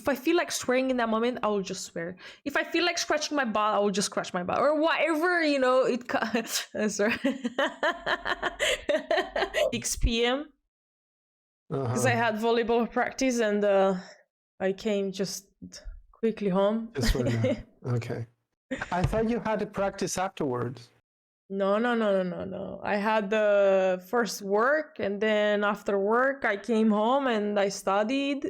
If I feel like swearing in that moment, I will just swear. If I feel like scratching my butt, I will just scratch my butt or whatever, you know. Sorry. 6 p.m. because I had volleyball practice and I came just quickly home. Just for now. Okay. I thought you had to practice afterwards. No. I had the first work, and then after work, I came home and I studied.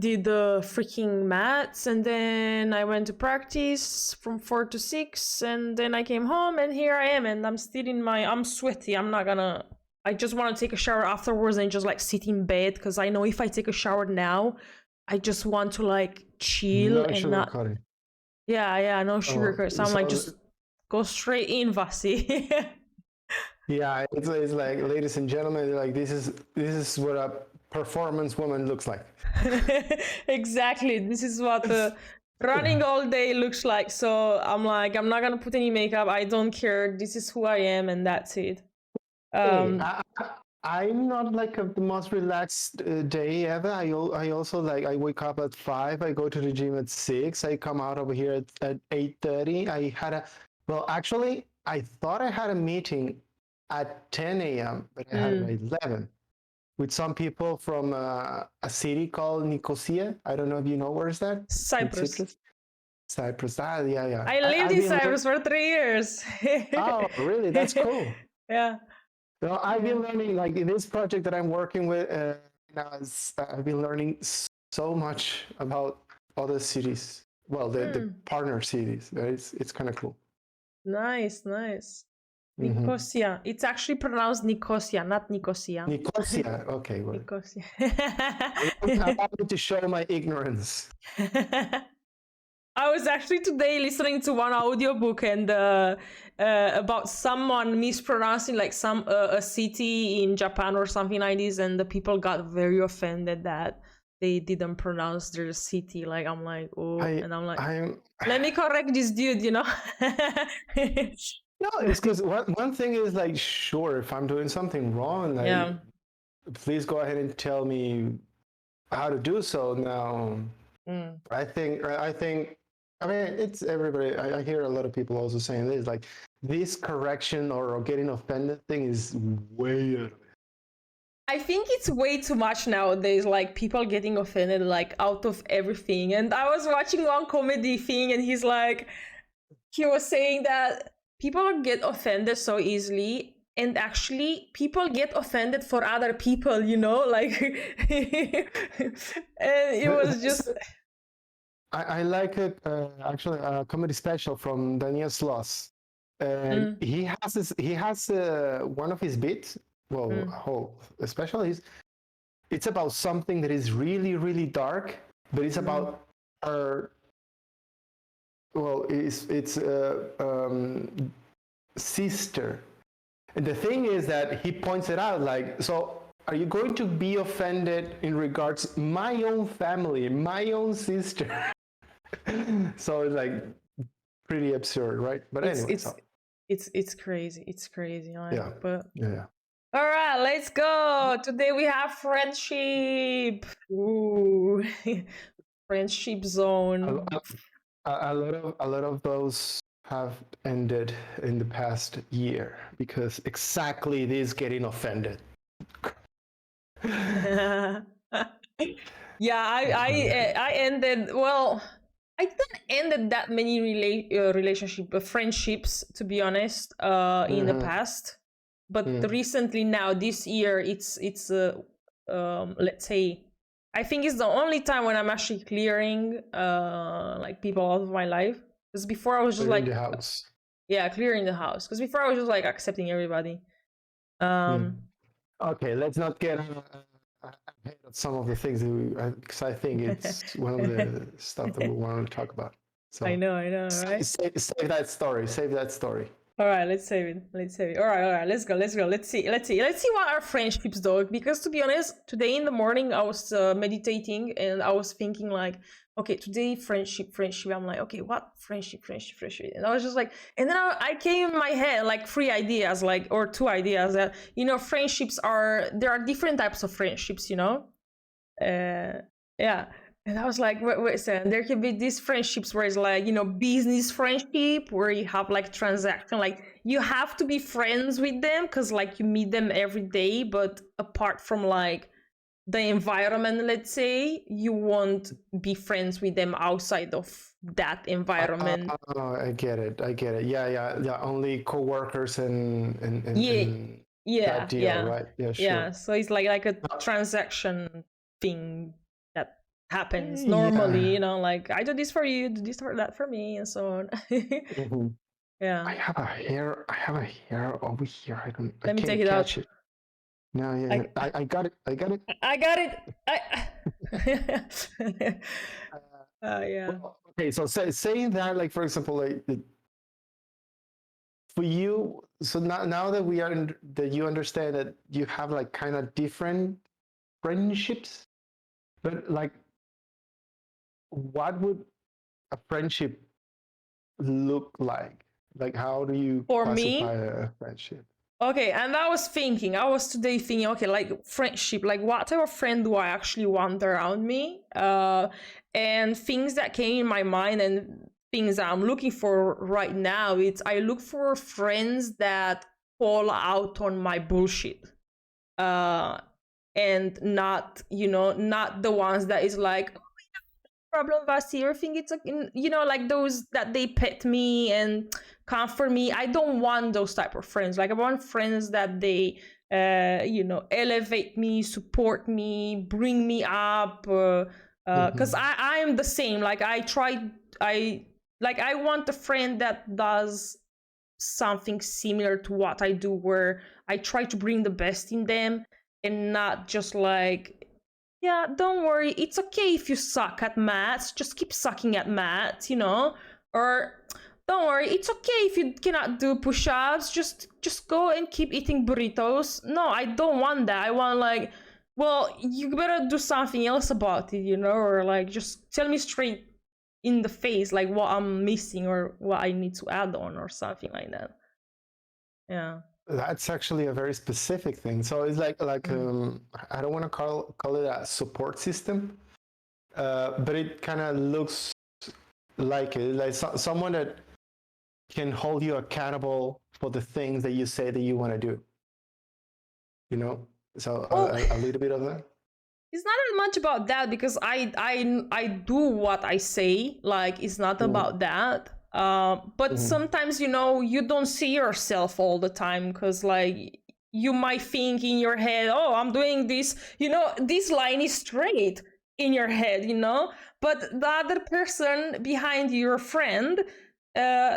Did the freaking maths, and then I went to practice from 4 to 6, and then I came home, and here I am, and I'm still I'm sweaty. I just want to take a shower afterwards and just like sit in bed, because I know if I take a shower now, I just want to like chill and not. Yeah, no sugar curse. So I'm like, just go straight in, Vasi. Yeah, it's like, ladies and gentlemen, like this is what a performance woman looks like. Exactly. This is what the running all day looks like. So I'm like, I'm not gonna put any makeup. I don't care. This is who I am, and that's it. I'm not like the most relaxed day ever. I also like, I wake up at 5. I go to the gym at 6. I come out over here at 8:30. Actually, I thought I had a meeting at 10 a.m., but I had it at 11 with some people from a city called Nicosia. I don't know if you know, where is that? Cyprus. Cyprus. Yeah. I lived in Cyprus for 3 years. Oh, really? That's cool. Yeah. So I've been learning, like in this project that I'm working with now, I've been learning so much about other cities. Well, the partner cities. It's kind of cool. Nice. Nicosia. It's actually pronounced Nicosia, not Nicosia. Nicosia. Okay, well. Nicosia. I wanted to show my ignorance. I was actually today listening to one audiobook and about someone mispronouncing like a city in Japan or something like this, and the people got very offended that they didn't pronounce their city. Like, I'm like, oh, and I'm like, let me correct this dude, you know? No, it's because one thing is like, sure, if I'm doing something wrong, like, please go ahead and tell me how to do so. Now, I think, I mean, it's everybody. I hear a lot of people also saying this, like, this correction or getting offended thing is way out of it. I think it's way too much nowadays, like people getting offended like out of everything. And I was watching one comedy thing and he was saying that people get offended so easily, and actually people get offended for other people, you know, like and it was just... I like it, actually, a comedy special from Daniel Sloss. And he has one of his bits, especially it's about something that is really, really dark, but it's about her, it's sister. And the thing is that he points it out, like, so are you going to be offended in regards my own family, my own sister? So it's like pretty absurd, right? But anyway, it's crazy. It's crazy. Yeah. All right, let's go. Today we have friendship. Ooh, friendship zone. A lot of those have ended in the past year because exactly this getting offended. Yeah, I ended, well, I didn't ended that many friendships, to be honest, in the past. But recently, now this year, it's let's say, I think it's the only time when I'm actually clearing like people out of my life. Because before I was just clearing the house. Yeah, clearing the house. Because before I was just like accepting everybody. Okay, let's not get ahead of some of the things because I think it's one of the stuff that we want to talk about. So I know, right? Save that story. All right, let's save it. All right, let's go. Let's see what our friendships do. Because to be honest, today in the morning I was meditating and I was thinking like, okay, today friendship. I'm like, okay, what friendship? And I was just like, and then I came in my head like 3 ideas, like, or 2 ideas that, you know, there are different types of friendships, you know. Yeah. And I was like, wait a second. There can be these friendships where it's like, business friendship where you have like transaction, like you have to be friends with them because like you meet them every day. But apart from like the environment, let's say, you won't be friends with them outside of that environment. I get it. I get it. Yeah. Only coworkers Yeah, and that yeah, deal, yeah, right? Yeah, yeah. sure. So it's like a transaction thing that happens normally, Yeah. like I do this for you, do this for that for me, and so on. Mhm. Yeah. I have a hair. I have a hair over here. I Let me take can't it out. catch it. No, yeah. I I got it. I got it. I got it. I Uh, yeah. well, okay. So saying that, like for example, like for you, so now that that you understand that you have like kind of different friendships, but like, what would a friendship look like? Like, how do you For classify me, a friendship? okay, and I was today thinking, okay, like friendship, like what type of friend do I actually want around me? And things that came in my mind and things that I'm looking for right now, it's I look for friends that call out on my bullshit. Uh, and not, not the ones that is like, problem, Vasi, or think it's like, like those that they pet me and comfort me. I don't want those type of friends. Like I want friends that they elevate me, support me, bring me up, because Mhm. I am the same. Like I want a friend that does something similar to what I do, where I try to bring the best in them and not just like, yeah, don't worry, it's okay if you suck at maths, just keep sucking at maths, or don't worry, it's okay if you cannot do push-ups, just go and keep eating burritos. No, I don't want that. I want like, well, you better do something else about it, or like just tell me straight in the face like what I'm missing or what I need to add on or something like that. Yeah. That's actually a very specific thing. So it's like Mm. I don't want to call it a support system, but it kind of looks like it, like someone that can hold you accountable for the things that you say that you want to do. You know, so Well, a little bit of that. it's not much about that because I do what I say. Like it's not Mm-hmm. about that. But Mm-hmm. sometimes you don't see yourself all the time because like you might think in your head, oh, I'm doing this. This line is straight in your head. But the other person behind your friend, uh,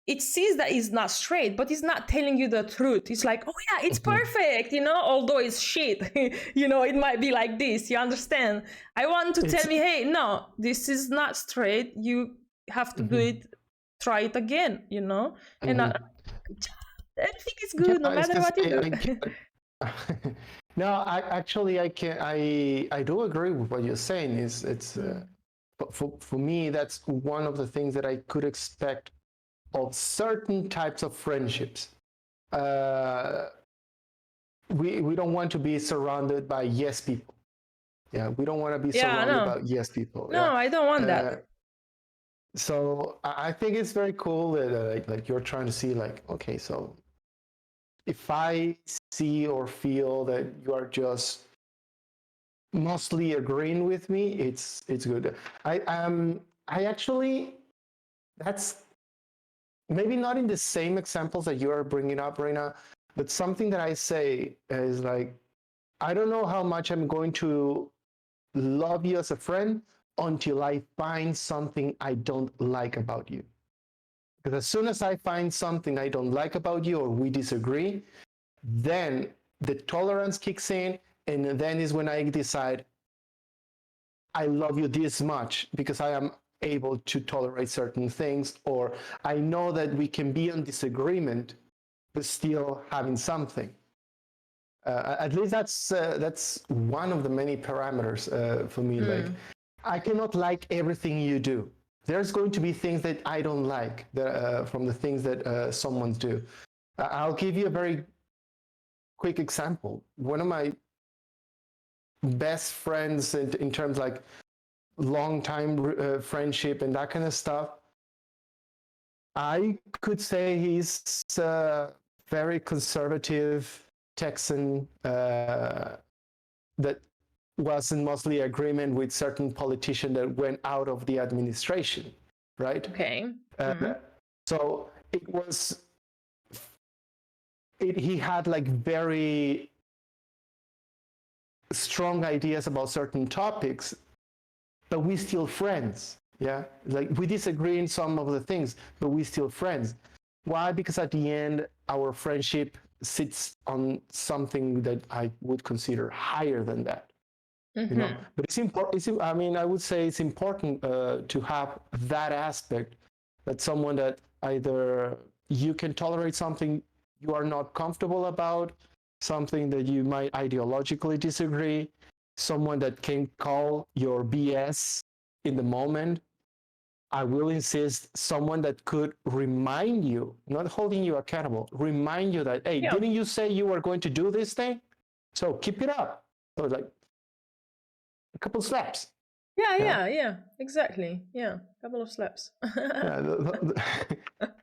it sees that it's not straight, but it's not telling you the truth. It's like, oh yeah, it's Mm-hmm. perfect, although it's shit. It might be like this. You understand? I want to tell It's me, hey, no, this is not straight. You have to do mm-hmm. it. Try it again. And Mm-hmm. everything is Yeah, good no it's matter because what you do. I get no, I actually I can I do agree with what you're saying. Is it's Mm. but for me that's one of the things that I could expect of certain types of friendships. Uh, we don't want to be surrounded by yes people. Yeah, we don't want to be Yeah, surrounded no, by yes people. no, Yeah. I don't want Uh, that. so I think it's very cool that like you're trying to see like okay, so if I see or feel that you are just mostly agreeing with me, it's good. I actually that's maybe not in the same examples that you are bringing up right now, but something that I say is like I don't know how much I'm going to love you as a friend until I find something I don't like about you. Because as soon as I find something I don't like about you or we disagree, then the tolerance kicks in, and then is when I decide I love you this much because I am able to tolerate certain things, or I know that we can be in disagreement but still having something. At least that's one of the many parameters for me. Like, Mm. I cannot like everything you do. There's going to be things that I don't like from the things that someone's do. I'll give you a very quick example. One of my best friends in terms like long time friendship and that kind of stuff, I could say he's a very conservative Texan that was in mostly agreement with certain politician that went out of the administration, right? Okay. So he had like very strong ideas about certain topics, but we still friends. Yeah, like we disagree in some of the things, but we still friends. Why? Because at the end, our friendship sits on something that I would consider higher than that. You know, but it's important. I mean, I would say it's important to have that aspect, that someone that either you can tolerate something you are not comfortable about, something that you might ideologically disagree, someone that can call your BS in the moment. I will insist, someone that could remind you, not holding you accountable, remind you that, hey, didn't you say you were going to do this thing? So keep it up. So like a couple slaps. Yeah, exactly. Yeah, a couple of slaps.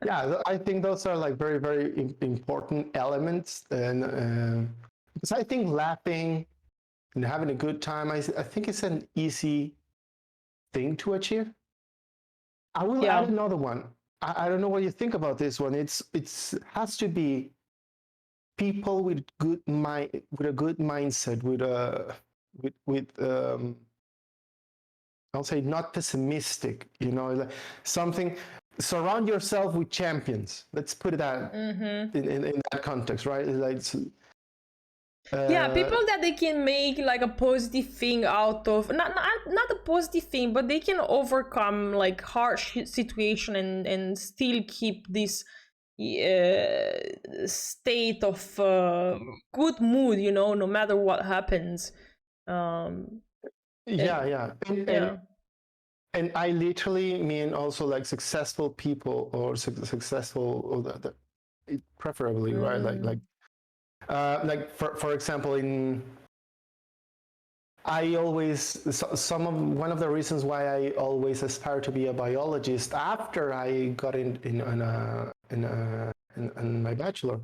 Yeah, I think those are like very, very important elements. And because I think laughing and having a good time, I think it's an easy thing to achieve. I will add another one. I don't know what you think about this one. It's has to be people with a good mindset, with I'll say not pessimistic, you know, like something. Surround yourself with champions. Let's put it that in that context, right? Like, yeah, people that they can make like a positive thing out of, not a positive thing, but they can overcome like harsh situation and still keep this state of good mood, you know, no matter what happens. Yeah. And I literally mean also like successful people or successful, preferably, right? Like for example, one of the reasons why I always aspire to be a biologist after I got in my bachelor.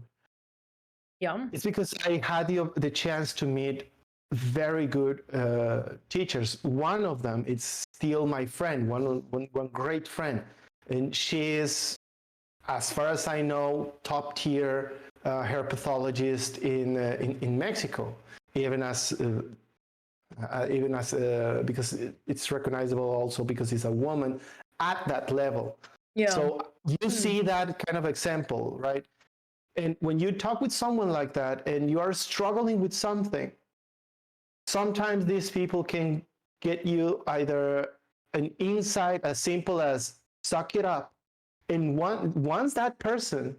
Yeah. It's because I had the chance to meet very good teachers. One of them is still my friend, one great friend, and she is, as far as I know, top tier hair pathologist in Mexico, even as because it's recognizable also because it's a woman at that level. Yeah. So you see that kind of example, right? And when you talk with someone like that and you are struggling with something, sometimes these people can get you either an insight as simple as suck it up. And once that person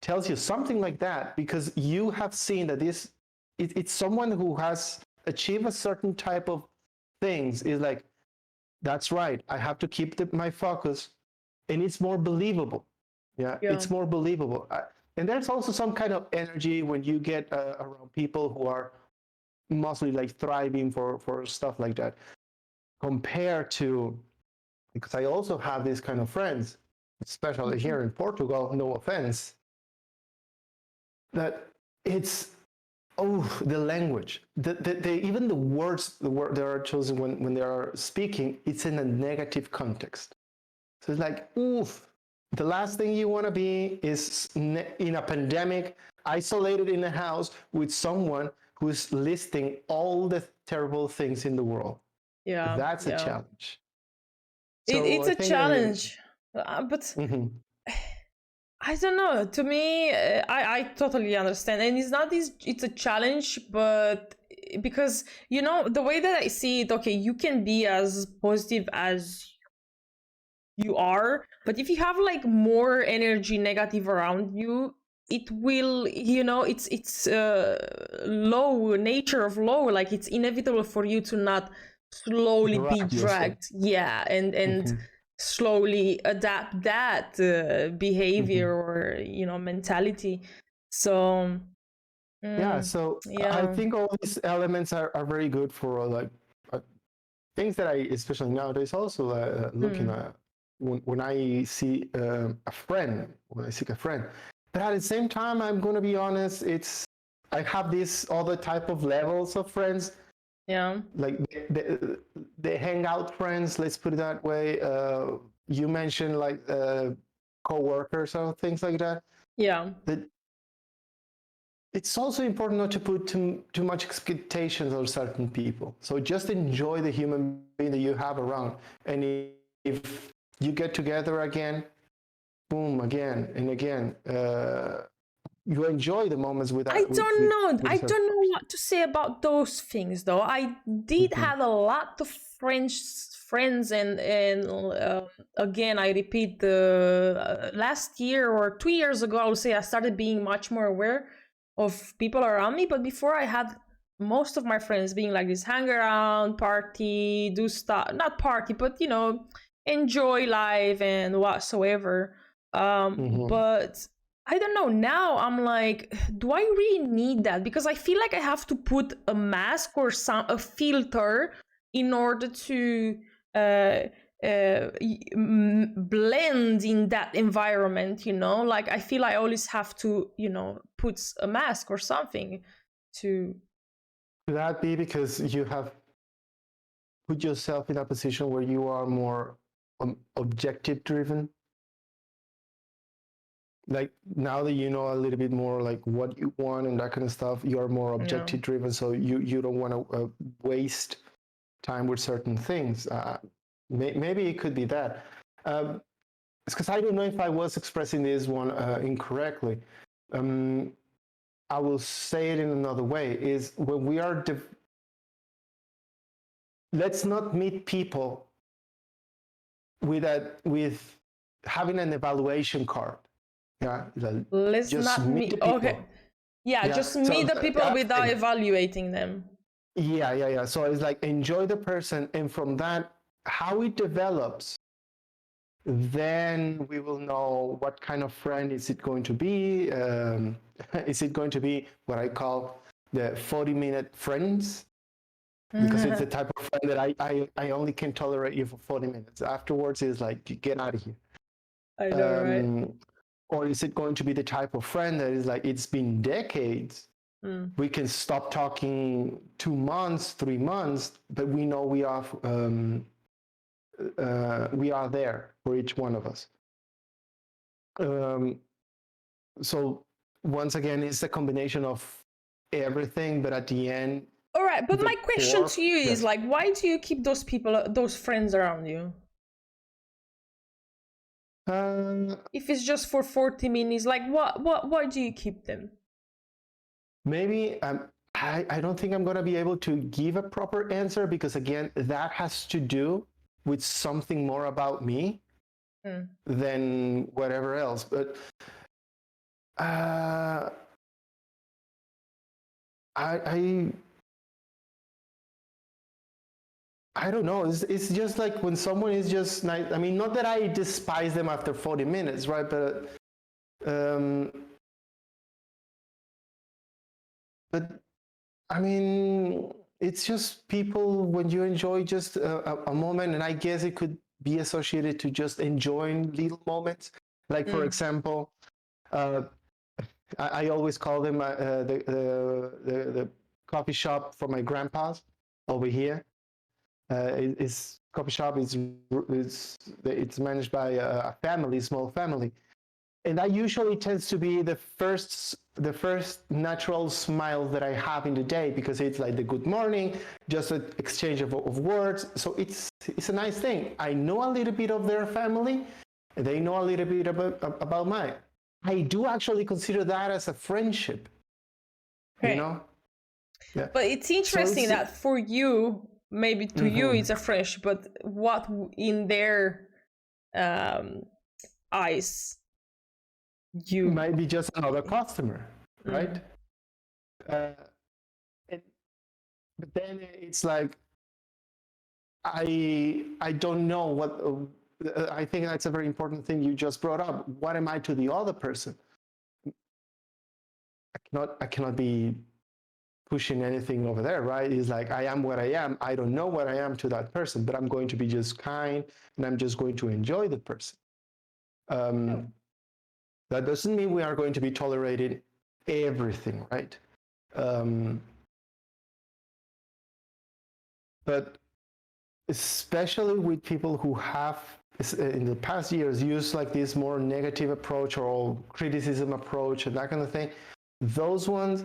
tells you something like that, because you have seen that it's someone who has achieved a certain type of things, is like, that's right, I have to keep my focus, and it's more believable. Yeah. It's more believable. And there's also some kind of energy when you get around people who are mostly like thriving for stuff like that, compared to, because I also have these kind of friends, especially here in Portugal, no offense, that it's the language, even the words they are chosen when they are speaking, it's in a negative context. So it's like, oof, the last thing you want to be is in a pandemic, isolated in a house with someone who's listing all the terrible things in the world. Yeah. That's a challenge. So it's a challenge. But I don't know. To me, I totally understand. And it's a challenge, but because, you know, the way that I see it, okay, you can be as positive as you are, but if you have like more energy negative around you, it will, you know, it's low nature of low, like it's inevitable for you to not slowly be dragged. Yeah, and slowly adapt that behavior or, you know, mentality. So Yeah, so I Yeah. think all these elements are very good for things that I, especially nowadays, also looking at when I see a friend, when I seek a friend. But at the same time, I'm going to be honest, I have this other type of levels of friends, Yeah. like the hangout friends, let's put it that way. You mentioned like co-workers or things like that. Yeah. That it's also important not to put too much expectations on certain people. So just enjoy the human being that you have around. And if you get together again, boom, again and again, you enjoy the moments with I that don't know. with I yourself. don't know what to say about those things though. I did Mhm. have a lot of French friends, and again, I repeat, the last year or 2 years ago, I would say I started being much more aware of people around me. But before, I had most of my friends being like this: hang around, party, do stuff, not party, but enjoy life and whatsoever. Mhm. But I don't know. Now I'm like, do I really need that? Because I feel like I have to put a mask or a filter in order to uh, blend in that environment. Like I feel I always have to, put a mask or something to. Could that be because you have put yourself in a position where you are more objective driven? Like now that you know a little bit more like what you want and that kind of stuff, you're more No. objective driven, so you don't want to waste time with certain things. Maybe it could be that. It's because I don't know if I was expressing this one incorrectly. Um, I will say it in another way: is when we are let's not meet people with having an evaluation card. Yeah, like, Let's just not meet the meet. Okay. people. Yeah, Yeah, just so meet the people that's the without thing. evaluating them. Yeah. So it's like enjoy the person, and from that, how it develops, then we will know what kind of friend is it going to be. Is it going to be what I call the 40-minute friends? Because it's the I type of friend that I only can tolerate you for 40 minutes. Afterwards, is like, get out of here. know, right? Um, or is it going to be the type of friend that is like, it's been decades, Mm. we can stop talking 2 months, 3 months, but we know we are there for each one of us. Um, so once again, it's a combination of everything, but at the end, All right, but the my question core, to you is yes. like, why do you keep those people, those friends around you? Uh, If it's just for 40 minutes, like why do you keep them? maybe I don't think I'm going to be able to give a proper answer because, again, that has to do with something more about me Mm. than whatever else. But uh, I I don't know. It's just like when someone is just nice. I mean, not that I despise them after 40 minutes, right? Um, but I mean, it's just people when you enjoy just a moment, and I guess it could be associated to just enjoying little moments. Like, for Mm. example, uh, I always call them the coffee shop for my grandpa's over here. His coffee shop is it's managed by a family, small family, and that usually tends to be the first natural smile that I have in the day because it's like the good morning, just an exchange of words. So it's a nice thing. I know a little bit of their family, and they know a little bit about mine. I do actually consider that as a friendship, you Okay. know? Yeah. But it's So interesting it's that for you, maybe to you mhm. it's a friendship, but what in their um eyes you. Might be just another customer, right? Mm. Uh, and, but then it's like I don't know what. I think that's a very important thing you just brought up. What am I to the other person? cannot be pushing anything over there, right? It's like I am what I am. I don't know what I am to that person, but I'm going to be just kind and I'm just going to enjoy the person. That doesn't mean we are going to be tolerating everything, right? But especially with people who have in the past years used like this more negative approach or criticism approach and that kind of thing, those ones,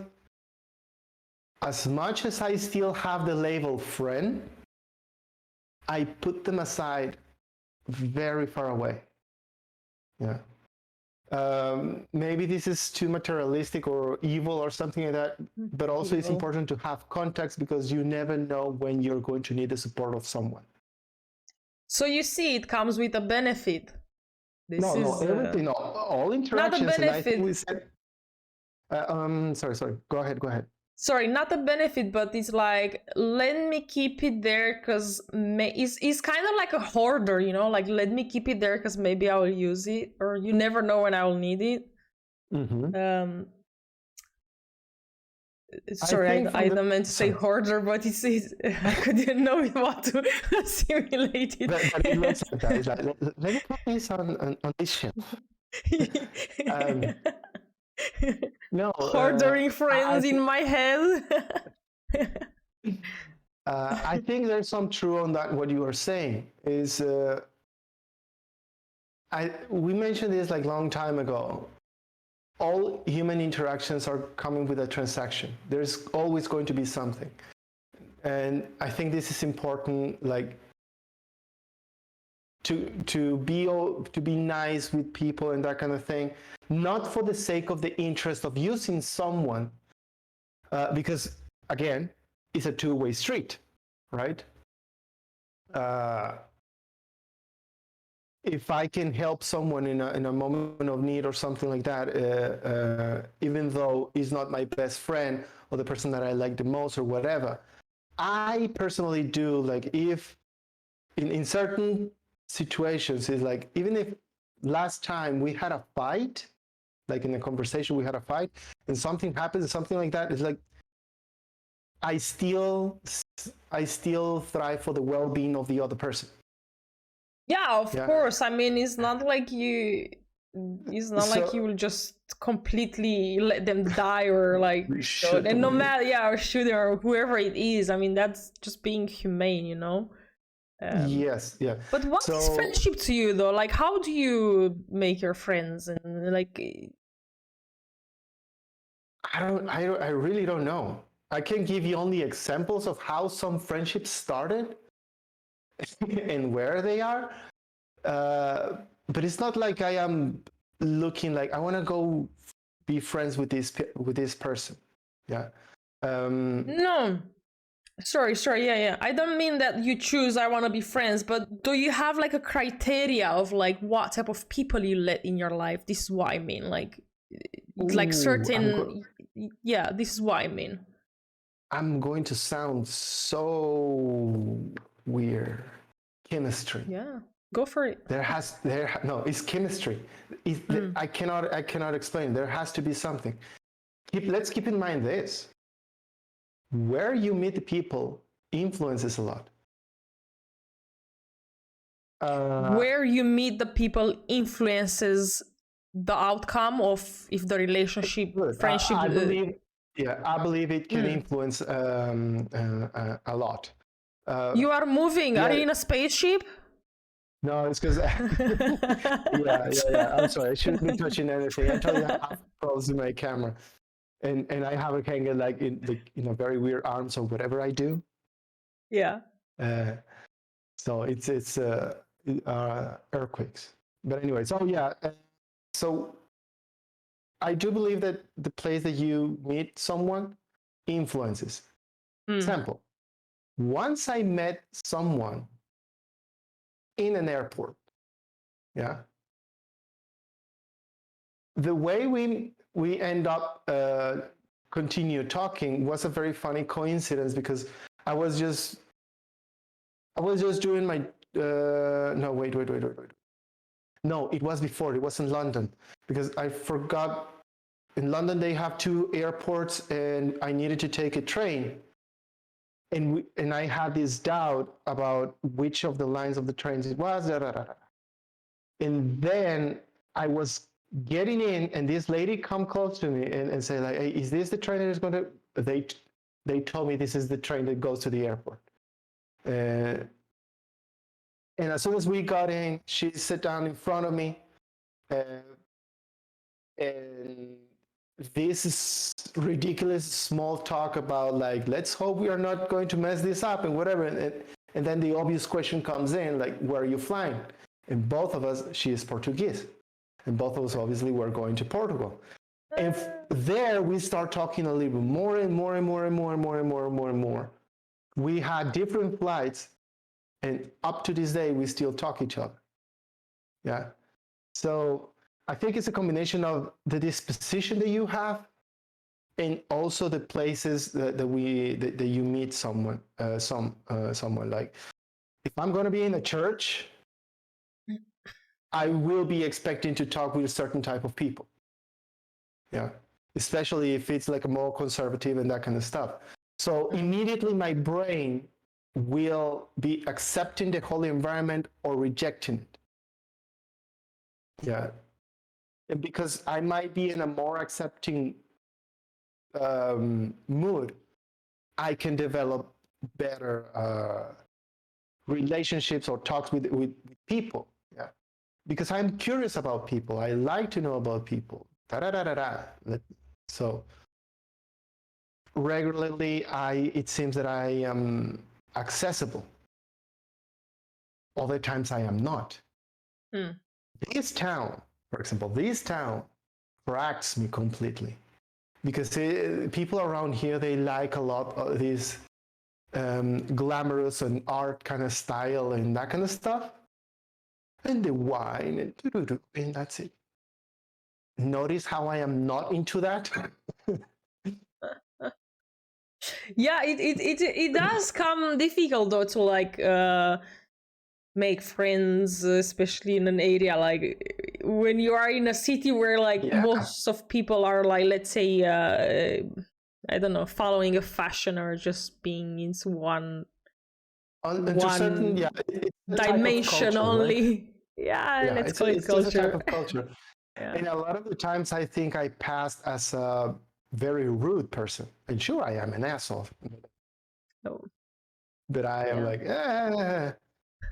as much as I still have the label friend, I put them aside very far away. Yeah. Maybe this is too materialistic or evil or something like that, but also it's important to have context because you never know when you're going to need the support of someone. So you see, it comes with a benefit. No, everything, no, all interactions. Not a benefit. And I think we said, sorry. Go ahead. Sorry, not a benefit, but it's like, let me keep it there because it's kind of like a hoarder, you know, like let me keep it there because maybe I will use it, or you never know when I will need it. Mm-hmm. Sorry, I don't meant to say hoarder, but it's I couldn't know what to simulate it. But it looks like that. It's like, let me put this on this shelf. No, hoarding friends in my head. I think there's some true on that. What you are saying is, we mentioned this like long time ago. All human interactions are coming with a transaction. There's always going to be something, and I think this is important. Like to be nice with people and that kind of thing, not for the sake of the interest of using someone, because again, it's a two-way street, right? If I can help someone in a moment of need or something like that, even though he's not my best friend or the person that I like the most or whatever, I personally do, like, if in certain situations, is like, even if last time we had a fight, like in a conversation we had a fight and something happens, something like that, it's like I still thrive for the well-being of the other person. Yeah, of course. I mean, it's not like you will just completely let them die or like shoot, and no matter, or shoot them or whoever it is. I mean, that's just being humane, you know. Yes, yeah. But what is friendship to you, though? Like, how do you make your friends? And like, I really don't know. I can give you only examples of how some friendships started and where they are. But it's not like I am looking like I want to go be friends with this person. Yeah. No. Sorry. Yeah. I don't mean that you choose I want to be friends, but do you have like a criteria of like what type of people you let in your life? This is what I mean. Like certain. Yeah, this is what I mean. I'm going to sound so weird. Chemistry. Yeah, go for it. No, it's chemistry. I cannot explain. There has to be something. Let's keep in mind this. Where you meet the people influences a lot. Where you meet the people influences the outcome of if the relationship, friendship. I believe it can influence a lot. You are moving. Are you in a spaceship? No, it's because yeah. I'm sorry. I shouldn't be touching anything. I told you I have problems with my camera, and I have it hanging like in a very weird arms or whatever I do. Yeah. So it's earthquakes. But anyway, so I do believe that the place that you meet someone influences. Example: once I met someone in an airport, yeah, the way we end up continue talking was a very funny coincidence because I was just doing my no, wait. No, it was before. It was in London because I forgot in London they have two airports, and I needed to take a train, and I had this doubt about which of the lines of the trains it was. Da, da, da, da. And then I was getting in, and this lady come close to me and say like, hey, is this the train that is going to? They told me this is the train that goes to the airport. And as soon as we got in, she sat down in front of me, and this is ridiculous small talk about like, let's hope we are not going to mess this up and whatever. And then the obvious question comes in, like, where are you flying? And both of us, she is Portuguese, and both of us obviously were going to Portugal. And there we start talking a little bit more and more and more and more and more and more and more and more. We had different flights, and up to this day we still talk each other. Yeah. So I think it's a combination of the disposition that you have, and also the places that you meet someone. Someone like, if I'm going to be in a church, I will be expecting to talk with a certain type of people. Yeah, especially if it's like a more conservative and that kind of stuff. So immediately my brain will be accepting the whole environment or rejecting it. Yeah, and because I might be in a more accepting mood, I can develop better relationships or talks with people. Yeah, because I'm curious about people. I like to know about people. So regularly, it seems that I am accessible. Other times I am not. This town, for example, cracks me completely, because people around here, they like a lot of this glamorous and art kind of style and that kind of stuff, and the wine and that's it. Notice how I am not into that. Yeah, it does come difficult though to like make friends, especially in an area like when you are in a city where like most of people are like, let's say I don't know, following a fashion or just being into one certain, dimension culture, only, right? Yeah, let's call it culture. It's a type of culture. Yeah. And a lot of the times I think I passed as a very rude person, and sure, I am an asshole. But I am like,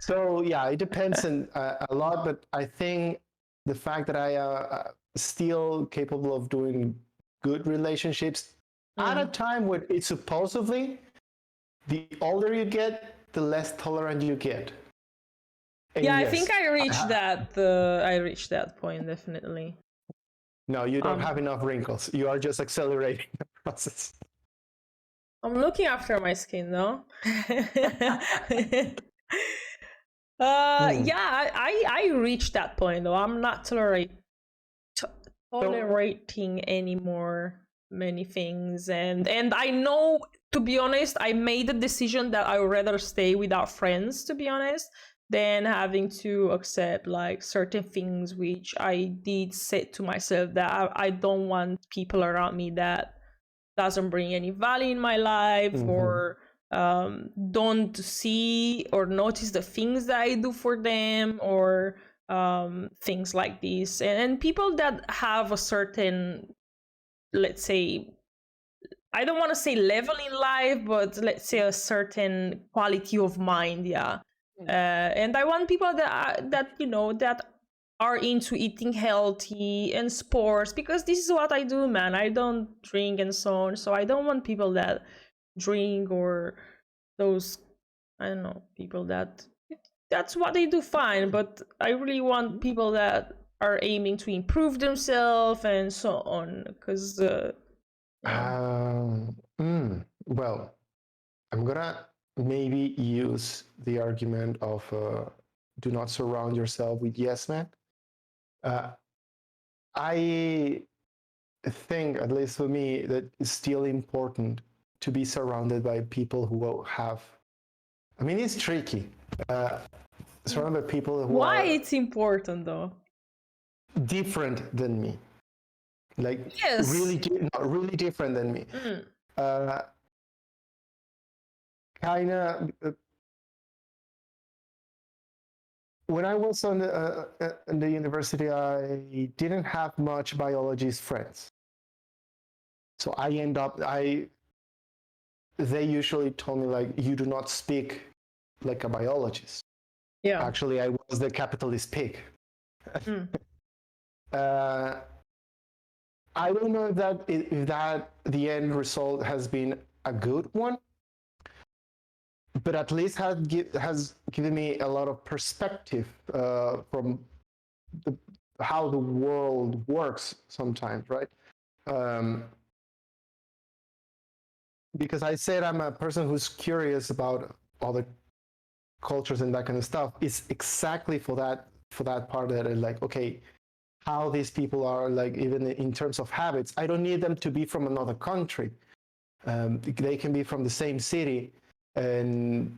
So yeah, it depends on a lot, but I think the fact that I am still capable of doing good relationships at a time when it's supposedly, the older you get, the less tolerant you get. And yeah, yes, I think I reached I reached that point, definitely. No, you don't have enough wrinkles. You are just accelerating the process. I'm looking after my skin, though. Yeah, I reached that point, though. I'm not tolerating anymore many things, and I know, to be honest, I made the decision that I would rather stay without friends, to be honest, than having to accept like certain things which I did say to myself that I don't want people around me that doesn't bring any value in my life, or don't see or notice the things that I do for them, or things like this. And people that have a certain, let's say, I don't want to say level in life, but let's say a certain quality of mind, yeah. And I want people that you know, that are into eating healthy and sports, because this is what I do, man. I don't drink and so on, so I don't want people that drink, or those, I don't know, people that's what they do, fine, but I really want people that are aiming to improve themselves and so on, because well, I'm gonna maybe use the argument of do not surround yourself with yes men. I think, at least for me, that it's still important to be surrounded by people who have, I mean, it's tricky. Surrounded by people who Why it's important, though? Different than me. like Yes. not really different than me. Mm. Kind of. When I was in the university, I didn't have much biologist friends. So I end up, they usually told me like, you do not speak like a biologist. Yeah. Actually, I was the capitalist pig. Mm. uh, I don't know if that the end result has been a good one, but at least has given me a lot of perspective from the, how the world works sometimes, right? Um, because I said I'm a person who's curious about other cultures and that kind of stuff. It's exactly for that part that it's like, okay, how these people are, like, even in terms of habits. I don't need them to be from another country. They can be from the same city, and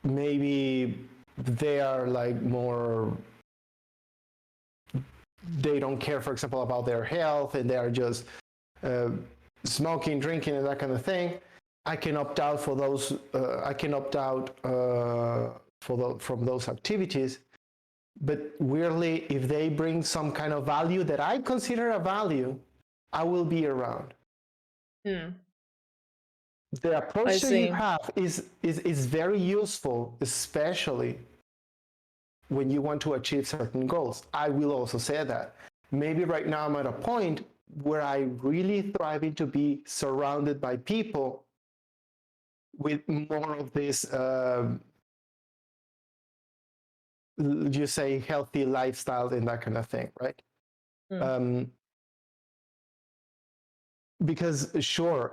maybe they are like more. They don't care, for example, about their health, and they are just uh, smoking, drinking, and that kind of thing. I can opt out for those. I can opt out from those activities. But weirdly, if they bring some kind of value that I consider a value, I will be around. Mm. The I approach that you see. have is very useful, especially when you want to achieve certain goals. I will also say that. Maybe right now I'm at a point where I really thrive to be surrounded by people with more of this, you say, healthy lifestyle and that kind of thing, right? Mm. Because sure,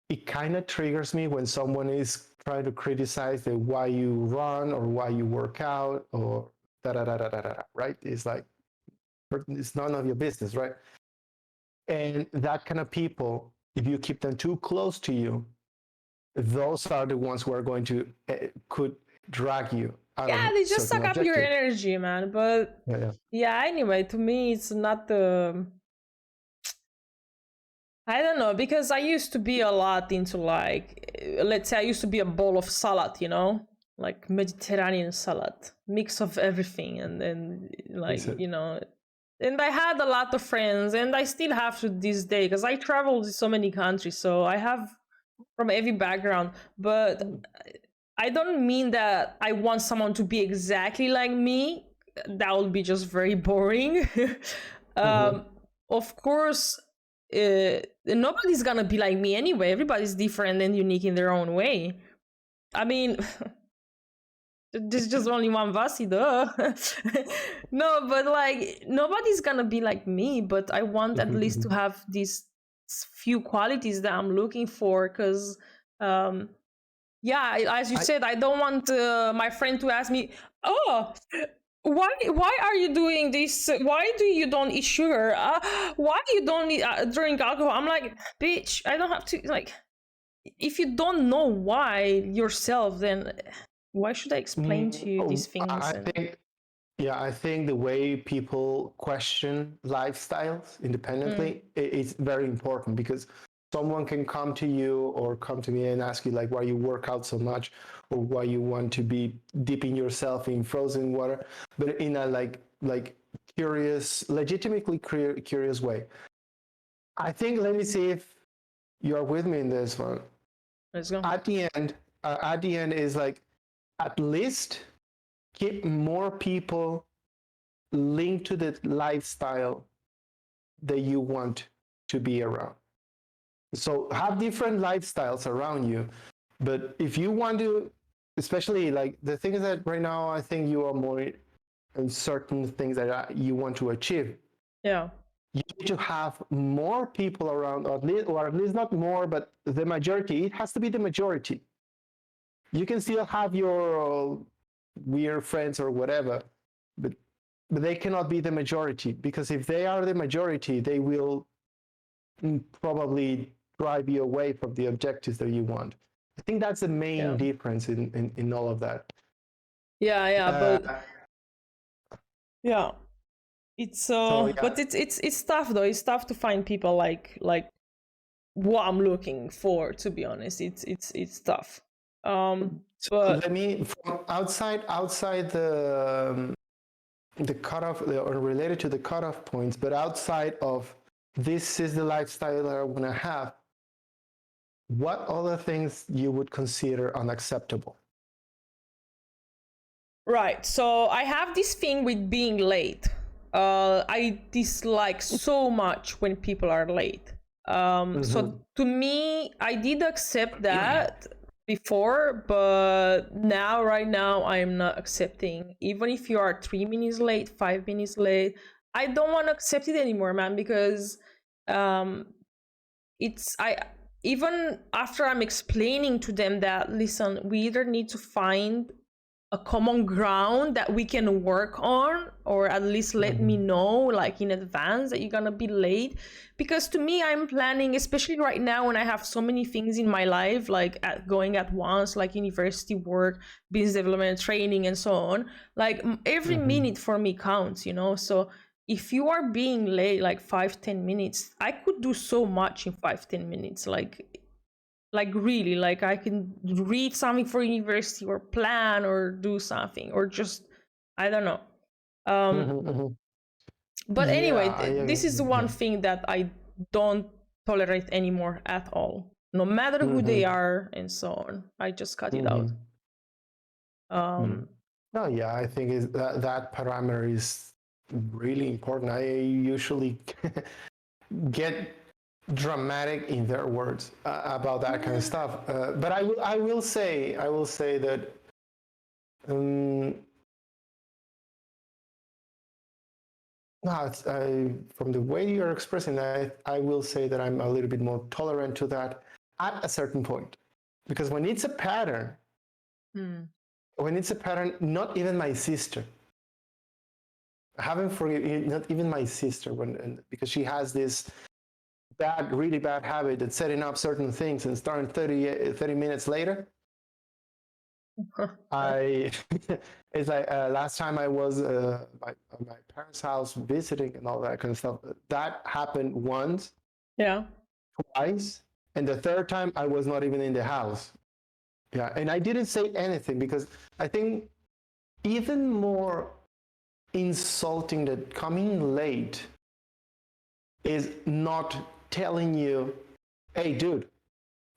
it kind of triggers me when someone is trying to criticize the why you run or why you work out or da da da da da da, right? It's like, it's none of your business, right? And that kind of people, if you keep them too close to you, those are the ones who are going to could drag you out Yeah, of they just certain suck up your objectives. energy, man. But Yeah, yeah. yeah, anyway, to me, it's not the. I don't know, because I used to be a lot into like, let's say I used to be a bowl of salad, you know, like Mediterranean salad, mix of everything, and then like, Listen. and I had a lot of friends, and I still have to this day because I traveled to so many countries, so I have from every background. But I don't mean that I want someone to be exactly like me. That would be just very boring. Mm-hmm. um, of course, nobody's gonna be like me anyway. Everybody's different and unique in their own way. I mean, there's just only one Vasi, duh. No, but like nobody's gonna be like me. But I want at least to have these few qualities that I'm looking for, because um, yeah, as you I said, I don't want my friend to ask me, oh, why are you doing this? Why do you don't eat sugar? Why you don't drink alcohol? I'm like, bitch, I don't have to, like, if you don't know why yourself, then why should I explain to you these things? I And think, yeah, I think the way people question lifestyles mm, independently is very important, because someone can come to you or come to me and ask you like why you work out so much or why you want to be dipping yourself in frozen water, but in a like curious, legitimately curious way. I think, let me see if you're with me in this one. let's go. At the end is like, at least keep more people linked to the lifestyle that you want to be around. So have different lifestyles around you, but if you want to, especially like the thing is that right now I think you are more in certain things that you want to achieve. Yeah, You need to have more people around, or at least not more, but the majority. It has to be the majority. You can still have your weird friends or whatever, but they cannot be the majority, because if they are the majority, they will probably drive you away from the objectives that you want. I think that's the main yeah, difference in all of that. yeah, yeah. Uh, But yeah, It's So yeah. but it's tough though. It's tough to find people like what I'm looking for. To be honest, it's tough. So But let me from outside the cutoff or related to the cutoff points, but outside of this is the lifestyle that I want to have. What other things you would consider unacceptable? right, so I have this thing with being late. I dislike so much when people are late. So to me, I did accept that before, but now, right now, I am not accepting. Even if you are 3 minutes late, 5 minutes late, I don't want to accept it anymore, man, because um, it's I even after I'm explaining to them that listen, we either need to find a common ground that we can work on, or at least let me know like in advance that you're gonna be late, because to me, I'm planning, especially right now when I have so many things in my life like going at once, like university, work, business development, training, and so on. Like every minute for me counts, so if you are being late like 5-10 minutes, I could do so much in 5-10 minutes, like really, like I can read something for university or plan or do something or just, I don't know. But anyway, Yeah, I this is one thing that I don't tolerate anymore at all, no matter who they are and so on. I just cut it out. Oh yeah, I think that parameter is really important. I usually get dramatic in their words about that kind of stuff. But I will say that no, from the way you're expressing that, I will say that I'm a little bit more tolerant to that at a certain point, because when it's a pattern, not even my sister. I haven't forgiven, not even my sister, because she has this really bad habit of setting up certain things and starting 30 minutes later. It's like last time I was my parents' house visiting and all that kind of stuff. That happened once, Yeah. twice, and the third time I was not even in the house. Yeah, and I didn't say anything because I think even more insulting that coming late is not telling you, hey, dude,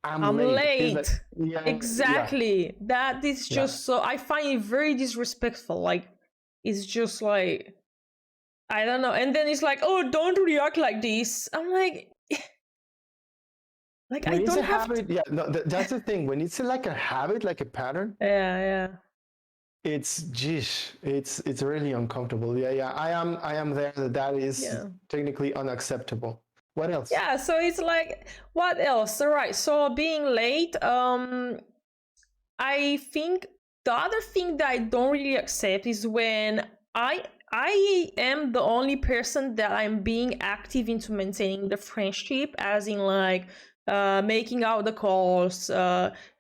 I'm late. Like, yeah, exactly. That is yeah. just so, I find it very disrespectful. Like, it's just like, I don't know. And then it's like, oh, don't react like this. I'm like, When I it's don't a have habit, to. yeah, no, that's the thing. When it's like a habit, like a pattern, Yeah. it's geez, it's really uncomfortable. Yeah. I am there. That is technically unacceptable. What else? Yeah, so it's like, what else? All right, so being late, I think the other thing that I don't really accept is when I am the only person that I'm being active into maintaining the friendship, as in like making out the calls,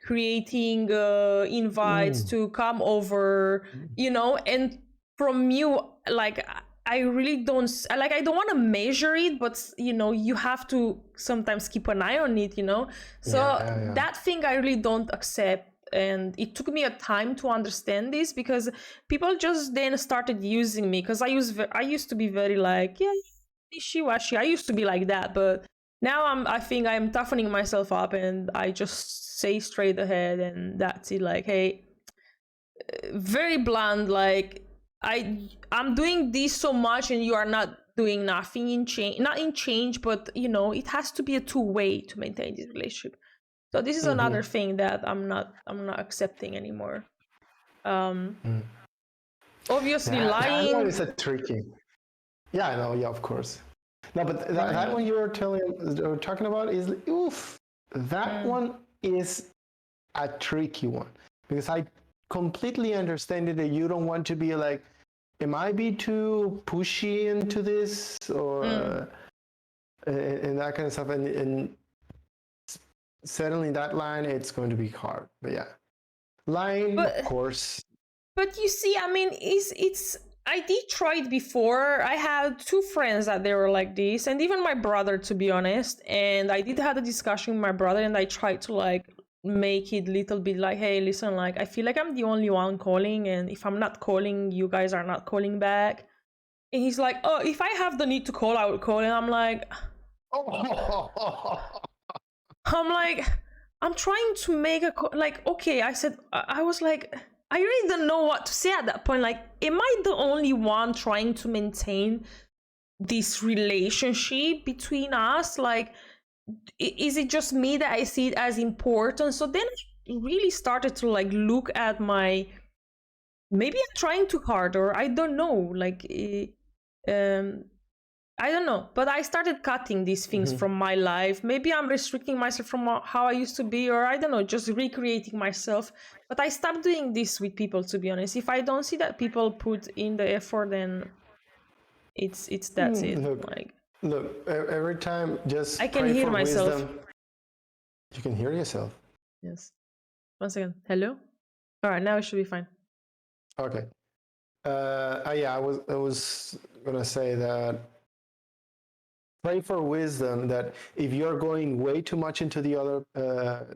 creating invites to come over, and from you, like I really don't like, I don't want to measure it, but you have to sometimes keep an eye on it, so that thing I really don't accept. And it took me a time to understand this, because people just then started using me, because I used to be very like, yeah, wishy-washy. I used to be like that, but now I think I'm toughening myself up, and I just say straight ahead, and that's it. Like, hey, very blunt, like, I'm doing this so much and you are not doing nothing in change, not in change, but it has to be a two-way to maintain this relationship. So this is another thing that I'm not accepting anymore. Obviously, That one lying. is a tricky. Yeah, I know. Yeah, of course. No, but that one you were talking about is oof. That one is a tricky one, because I completely understand it that you don't want to be like, am I be too pushy into this or and that kind of stuff, and settling that line, it's going to be hard. But yeah, line, of course. But you see, I mean, it's I did try it before. I had two friends that they were like this, and even my brother, to be honest. And I did have a discussion with my brother, and I tried to like make it little bit like, hey, listen, like I feel like I'm the only one calling, and if I'm not calling, you guys are not calling back. And he's like, oh, if I have the need to call, I would call. And I'm like, I'm trying to make a like, okay. I said, I was like, I really don't know what to say at that point. Like, am I the only one trying to maintain this relationship between us? Like, is it just me that I see it as important? So then I really started to like look at my, maybe I'm trying too hard, or I don't know. Like, I don't know, but I started cutting these things from my life. Maybe I'm restricting myself from how I used to be, or I don't know, just recreating myself. But I stopped doing this with people, to be honest. If I don't see that people put in the effort, then that's it. Look, every time just I can pray hear for myself. wisdom. You can hear yourself. Yes. 1 second. Hello? All right, now it should be fine. Okay. Yeah, I was gonna say that pray for wisdom, that if you're going way too much into the other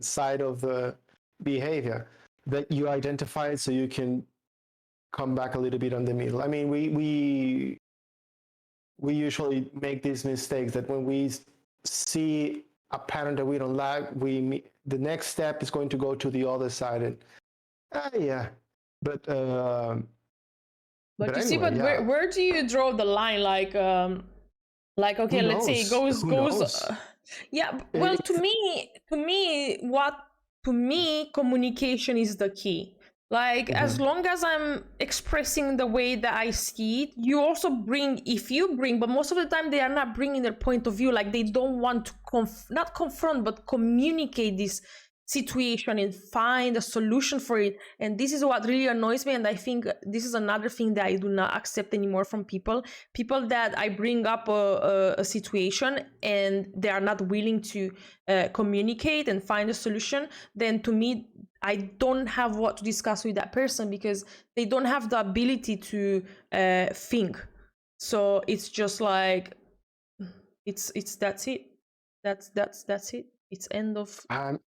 side of the behavior, that you identify it so you can come back a little bit on the middle. I mean, we usually make these mistakes that when we see a pattern that we don't like, the next step is going to go to the other side, and yeah, but you anyway, see, but yeah. where do you draw the line? Like okay, let's say it goes yeah. Well, to me, communication is the key. Like, as long as I'm expressing the way that I see it, you also bring, if you bring, but most of the time they are not bringing their point of view. Like, they don't want to not confront, but communicate this situation and find a solution for it. And this is what really annoys me. And I think this is another thing that I do not accept anymore from people that I bring up a situation and they are not willing to communicate and find a solution. Then to me, I don't have what to discuss with that person, because they don't have the ability to think. So it's just like, it's that's it. That's it. It's end of. I'm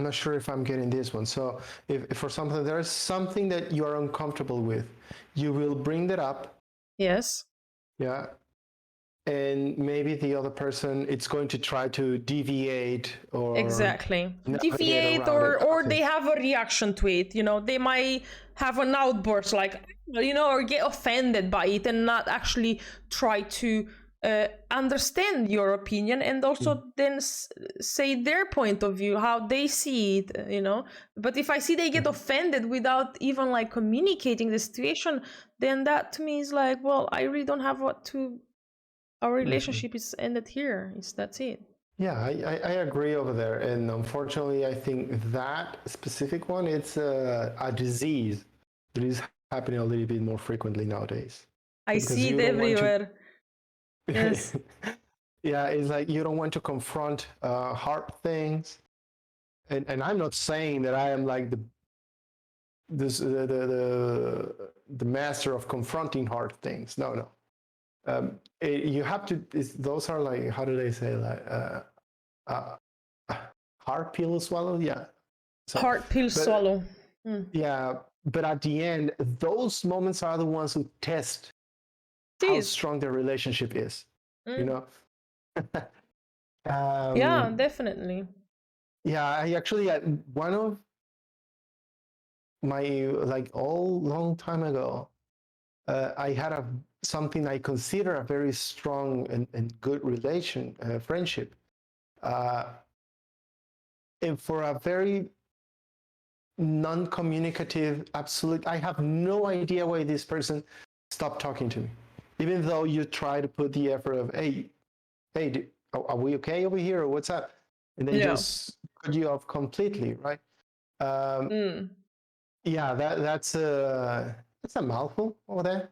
not sure if I'm getting this one. So if for something, there is something that you are uncomfortable with, you will bring that up. Yes. Yeah. And maybe the other person, it's going to try to deviate or deviate, or they have a reaction to it. You know, they might have an outburst, like, you know, or get offended by it and not actually try to understand your opinion, and also then say their point of view, how they see it, you know. But if I see they get offended without even like communicating the situation, then that to me is like, well, I really don't have what to. Our relationship is ended here. That's it. Yeah, I agree over there. And unfortunately, I think that specific one, it's a disease that is happening a little bit more frequently nowadays. I see it everywhere. Yes. Yeah, it's like you don't want to confront hard things. And I'm not saying that I am like the master of confronting hard things. No. You have to. Those are like, how do they say, like hard pill swallow? Yeah. So, hard pill swallow. Yeah, but at the end, those moments are the ones who test how strong the relationship is. You know. Yeah, definitely. Yeah, I actually, one of my, like, long time ago, I had something I consider a very strong and good friendship, and for a very non-communicative, absolute, I have no idea why this person stopped talking to me, even though you try to put the effort of, hey, are we okay over here, or what's up? And they just cut you off completely, right? Yeah, that's a mouthful over there.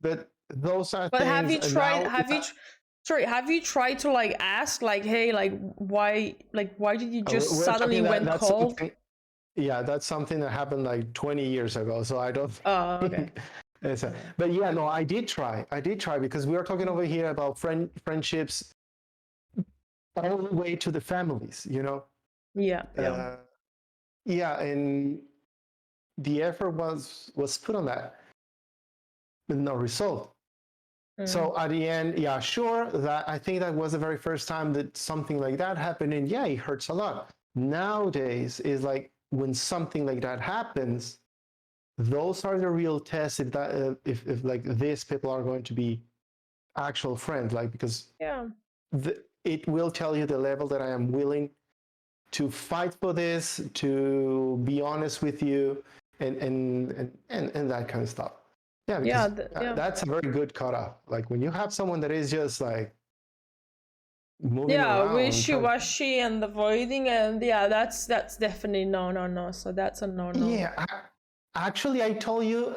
But those are things. Have you tried? Have you tried to like ask, like, hey, like why did you just suddenly went cold? Yeah, that's something that happened like 20 years ago. So I don't Oh, okay. think it's Okay. but yeah, no, I did try. I did try because we are talking over here about friendships all the way to the families, you know? Yeah, yeah. Yeah, and the effort was put on that with no result. So at the end, yeah, sure, that I think that was the very first time that something like that happened, and yeah, it hurts a lot. Nowadays is like when something like that happens, those are the real tests if that if like these people are going to be actual friends, like because Yeah. it will tell you the level that I am willing to fight for this, to be honest with you, and that kind of stuff. Yeah, Yeah, because yeah. that's a very good cutoff. Like when you have someone that is just like moving Yeah, around, wishy-washy and avoiding, and yeah, that's definitely no, no, no. So that's a no-no. yeah. Actually, I told you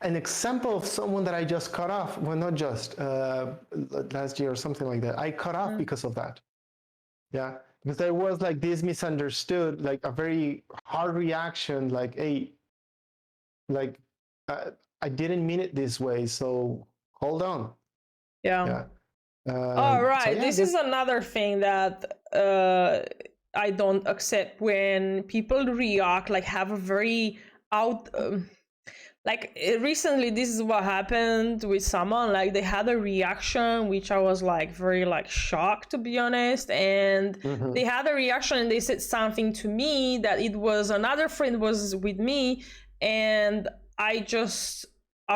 an example of someone that I just cut off. Well, not just last year or something like that. I cut off because of that. Yeah, because there was like this misunderstood, like a very hard reaction, like, hey, like I didn't mean it this way, so hold on. Yeah. Yeah. All So right. yeah, I This guess is another thing that I don't accept when people react like have a very out like recently this is what happened with someone like they had a reaction which I was like very like shocked to be honest, and they had a reaction and they said something to me that it was another friend was with me, and I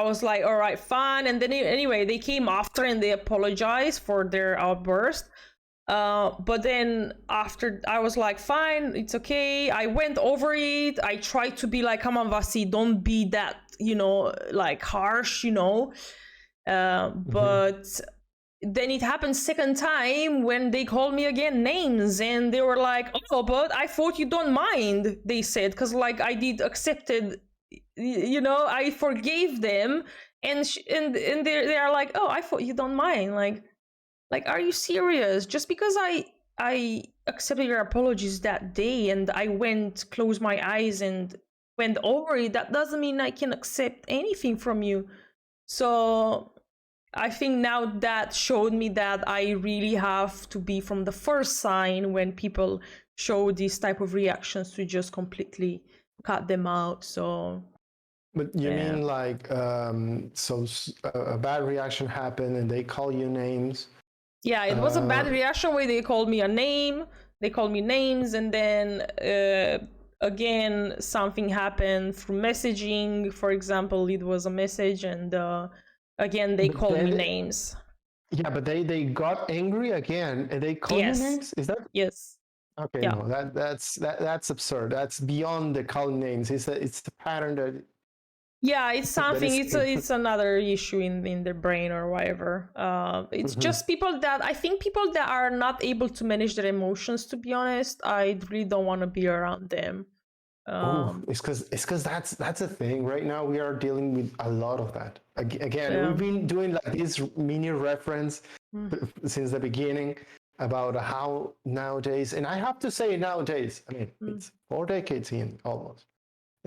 was like, all right, fine. And then anyway, they came after and they apologized for their outburst. But then after I was like, fine, it's okay. I went over it. I tried to be like, come on, Vasi, don't be that, like harsh, but then it happened second time when they called me again names and they were like, oh, but I thought you don't mind, they said, because like I did accepted, I forgave them, and and they're like, oh, I thought you don't mind, like, are you serious? Just because I accepted your apologies that day and I went closed my eyes and went over it, that doesn't mean I can accept anything from you. So I think now that showed me that I really have to be from the first sign when people show these type of reactions to just completely cut them out. So but you yeah. mean like so a bad reaction happened and they call you names. Yeah, it was a bad reaction where they called me a name, they called me names, and then again something happened through messaging. For example, it was a message, and again they But called me then names. yeah, but they got angry again and they call you Yes, names. Is that yes, okay? yeah, No, that's absurd. That's beyond the calling names. It's the pattern that yeah. It's that something. is. It's another issue in their brain or whatever. It's just people that I think people that are not able to manage their emotions. To be honest, I really don't want to be around them. Oh, it's because that's a thing. Right now, we are dealing with a lot of that. Again, Yeah. we've been doing like this mini reference since the beginning about how nowadays, and I have to say nowadays, I mean, it's 4 decades in almost.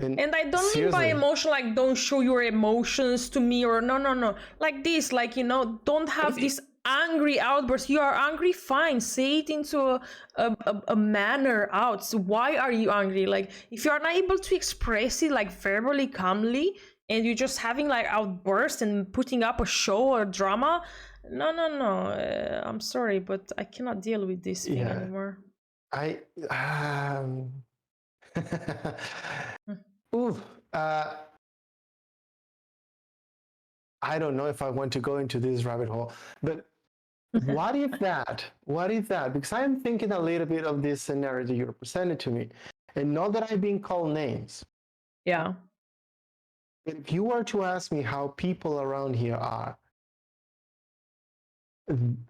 And I don't mean by Seriously, emotion like don't show your emotions to me or no, no, no. Like this, like, don't have this angry outburst. You are angry, fine. Say it into a manner out. So why are you angry? Like, if you are not able to express it like verbally, calmly, and you're just having like outbursts and putting up a show or drama, no, no, no. I'm sorry, but I cannot deal with this thing yeah, anymore. I ooh, uh, I don't know if I want to go into this rabbit hole, but what if that? What if that? Because I'm thinking a little bit of this scenario that you presented to me, and not that I've been called names. Yeah. But if you were to ask me how people around here are,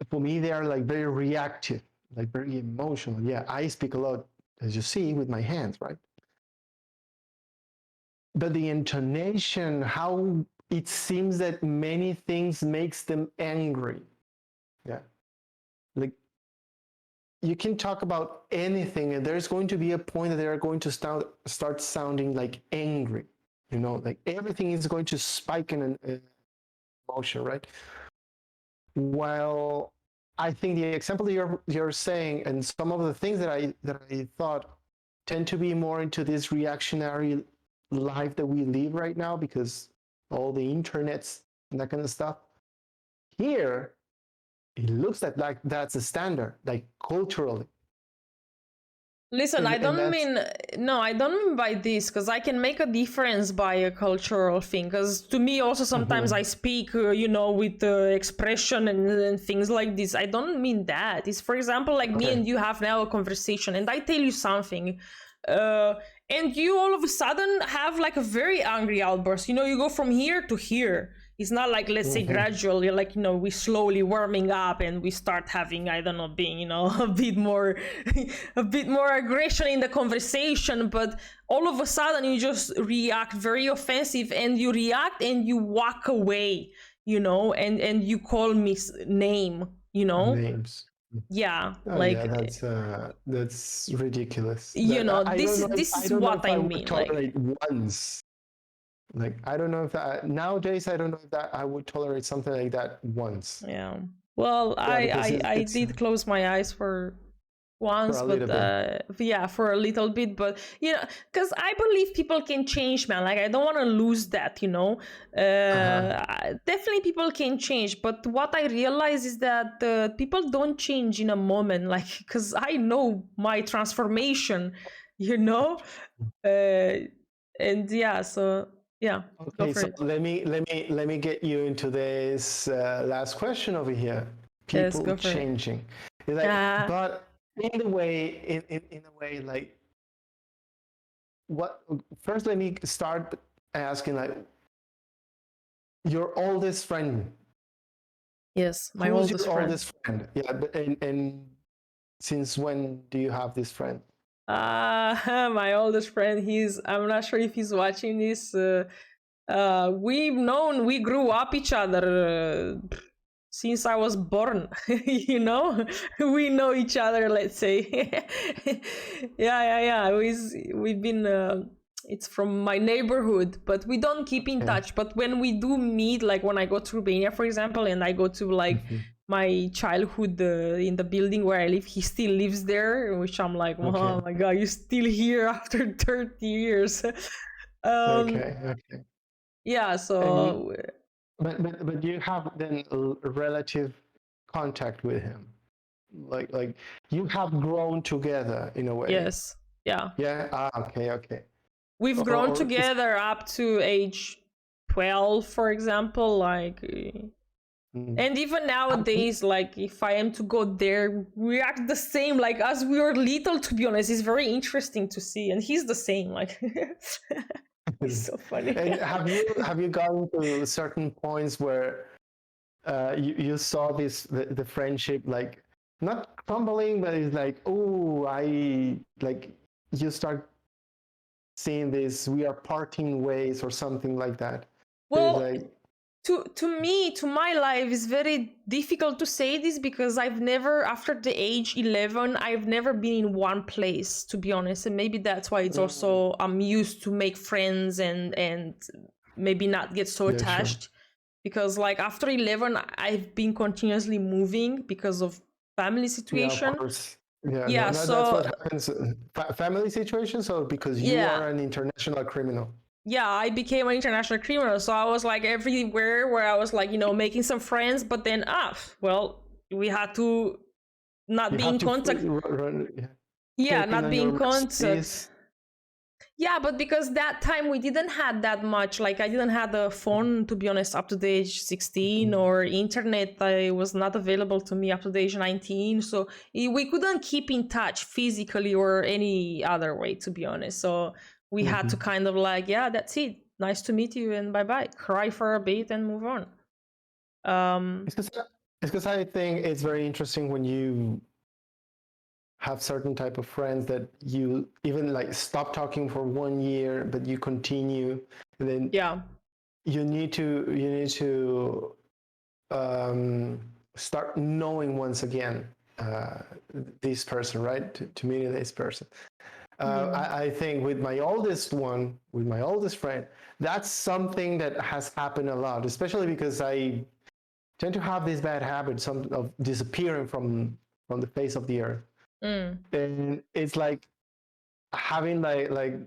for me they are like very reactive, like very emotional. Yeah, I speak a lot, as you see, with my hands, right? But the intonation, how it seems that many things makes them angry. Yeah, like you can talk about anything, and there's going to be a point that they are going to start sounding like angry. You know, like everything is going to spike in an emotion, right? While I think the example that you're saying, and some of the things that I thought tend to be more into this reactionary life that we live right now because all the internets and that kind of stuff. Here, it looks like that's a standard, like culturally. Listen, I And don't that's mean no, I don't mean by this because I can make a difference by a cultural thing. Because to me, also sometimes I speak, with expression and things like this. I don't mean that. It's for example, like me okay. and you have now a conversation, and I tell you something, and you all of a sudden have like a very angry outburst. You go from here to here. It's not like, let's say, gradually, like, we slowly warming up and we start having, I don't know, being, a bit more aggression in the conversation. But all of a sudden you just react very offensive, and you react and you walk away, and you call me name, Names. Yeah, Oh like, yeah, that's ridiculous. this is what I mean, tolerate once. Like, I don't know if that nowadays, I don't know if that I would tolerate something like that once. Yeah. Well, I did close my eyes for once, but yeah, for a little bit. But because I believe people can change, man. Like, I don't want to lose that. Definitely people can change. But what I realize is that people don't change in a moment. Like, because I know my transformation. And yeah, so. Yeah. Okay, so let me get you into this last question over here. People changing, like, but in a way, like, what? First, let me start asking, like, your oldest friend. Yes, my oldest friend. Oldest friend? Yeah, but and since when do you have this friend? My oldest friend. I'm not sure if he's watching this. We grew up each other since I was born. We know each other, let's say. Yeah. We've been. It's from my neighborhood, but we don't keep in touch. But when we do meet, like when I go to Romania, for example, and I go to like my childhood in the building where I live, he still lives there, which I'm like, oh my god, you're still here after 30 years. Okay. Yeah, so but you have then a relative contact with him, like you have grown together in a way. Yes. Yeah. Okay. We've grown together up to age 12, for example, like, and even nowadays, like, if I am to go there, we act the same, like, as we were little, to be honest. It's very interesting to see, and he's the same, like. It's so funny. And have you gotten to certain points where you saw the friendship, like, not crumbling, but it's like, you start seeing this, we are parting ways or something like that? Well, like, to my life, it's very difficult to say this because I've never, after the age 11, I've never been in one place, to be honest. And maybe that's why it's also I'm used to make friends and maybe not get so attached. Sure. Because like after 11, I've been continuously moving because of family situation. Yeah, of course. Yeah, so that's what happens. Family situation. So because you are an international criminal. Yeah, I became an international criminal, so I was like everywhere where I was like, making some friends, but then we had to not be in contact. Not be in contact. Yeah, but because that time we didn't have that much, like I didn't have a phone, to be honest, up to the age 16, or internet was not available to me up to the age 19. So we couldn't keep in touch physically or any other way, to be honest. So we had to kind of like, that's it. Nice to meet you and bye-bye. Cry for a bit and move on. It's because I think it's very interesting when you have certain type of friends that you even like stop talking for 1 year, but you continue, and then you need to start knowing once again, this person, right? To meet this person. Mm. I think with my oldest friend, that's something that has happened a lot, especially because I tend to have this bad habit of disappearing from the face of the earth. And it's like having like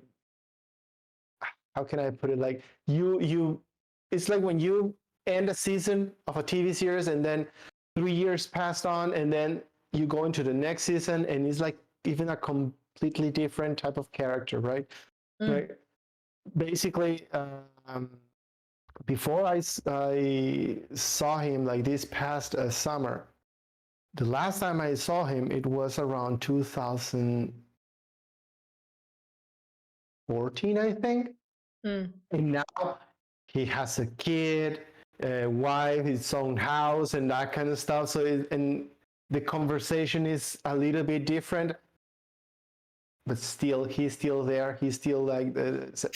how can I put it, like you it's like when you end a season of a TV series and then 3 years passed on and then you go into the next season and it's like even a completely different type of character, right? Like basically before I saw him like this past summer, the last time I saw him it was around 2014, I think. And now he has a kid, a wife, his own house, and that kind of stuff. So, and the conversation is a little bit different, but still, he's still there. He's still like his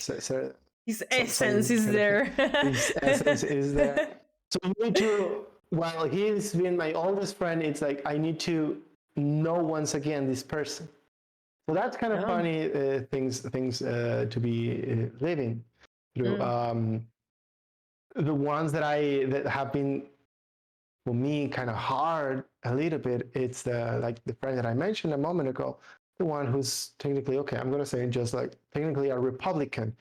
essence is there. His essence is there. So I need to, while he's been my oldest friend, it's like I need to know once again this person. So that's kind of funny things to be living through. The ones that have been for me kind of hard a little bit. It's like the friend that I mentioned a moment ago, the one who's technically, okay, I'm gonna say just like technically a Republican.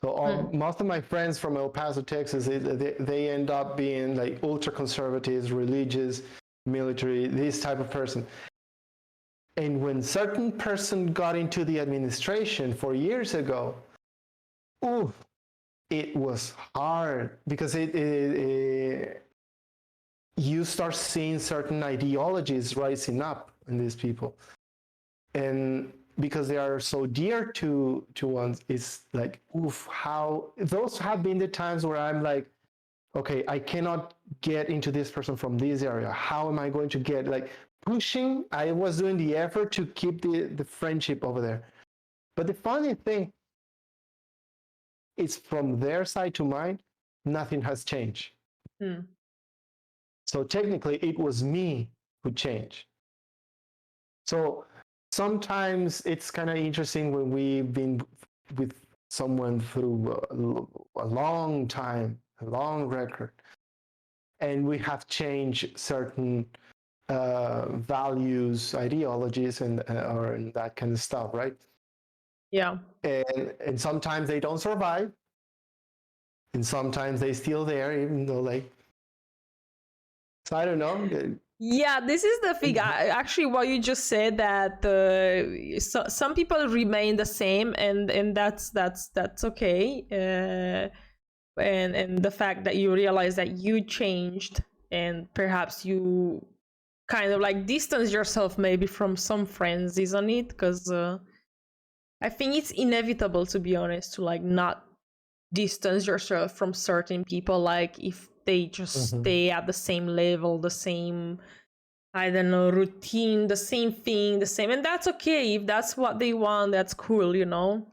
So most of my friends from El Paso, Texas, they end up being like ultra conservatives, religious, military, this type of person. And when certain person got into the administration 4 years ago, ooh, it was hard because you start seeing certain ideologies rising up in these people, and because they are so dear to ones, it's like, oof, how those have been the times where I'm like, okay, I cannot get into this person from this area. How am I going to get, like, pushing? I was doing the effort to keep the friendship over there. But the funny thing is, from their side to mine, nothing has changed. So technically, it was me who changed. So sometimes it's kind of interesting when we've been with someone through a long time, a long record, and we have changed certain values, ideologies, and or that kind of stuff, right? Yeah. And sometimes they don't survive, and sometimes they still there, even though like. So I don't know. Yeah, this is the thing. Actually, what you just said, that some people remain the same, and that's okay. And the fact that you realize that you changed, and perhaps you kind of like distance yourself maybe from some friends, isn't it? Because I think it's inevitable, to be honest, to like not distance yourself from certain people, like if they just stay at the same level, the same, I don't know, routine, the same thing, the same, and that's okay. If that's what they want, that's cool, you know.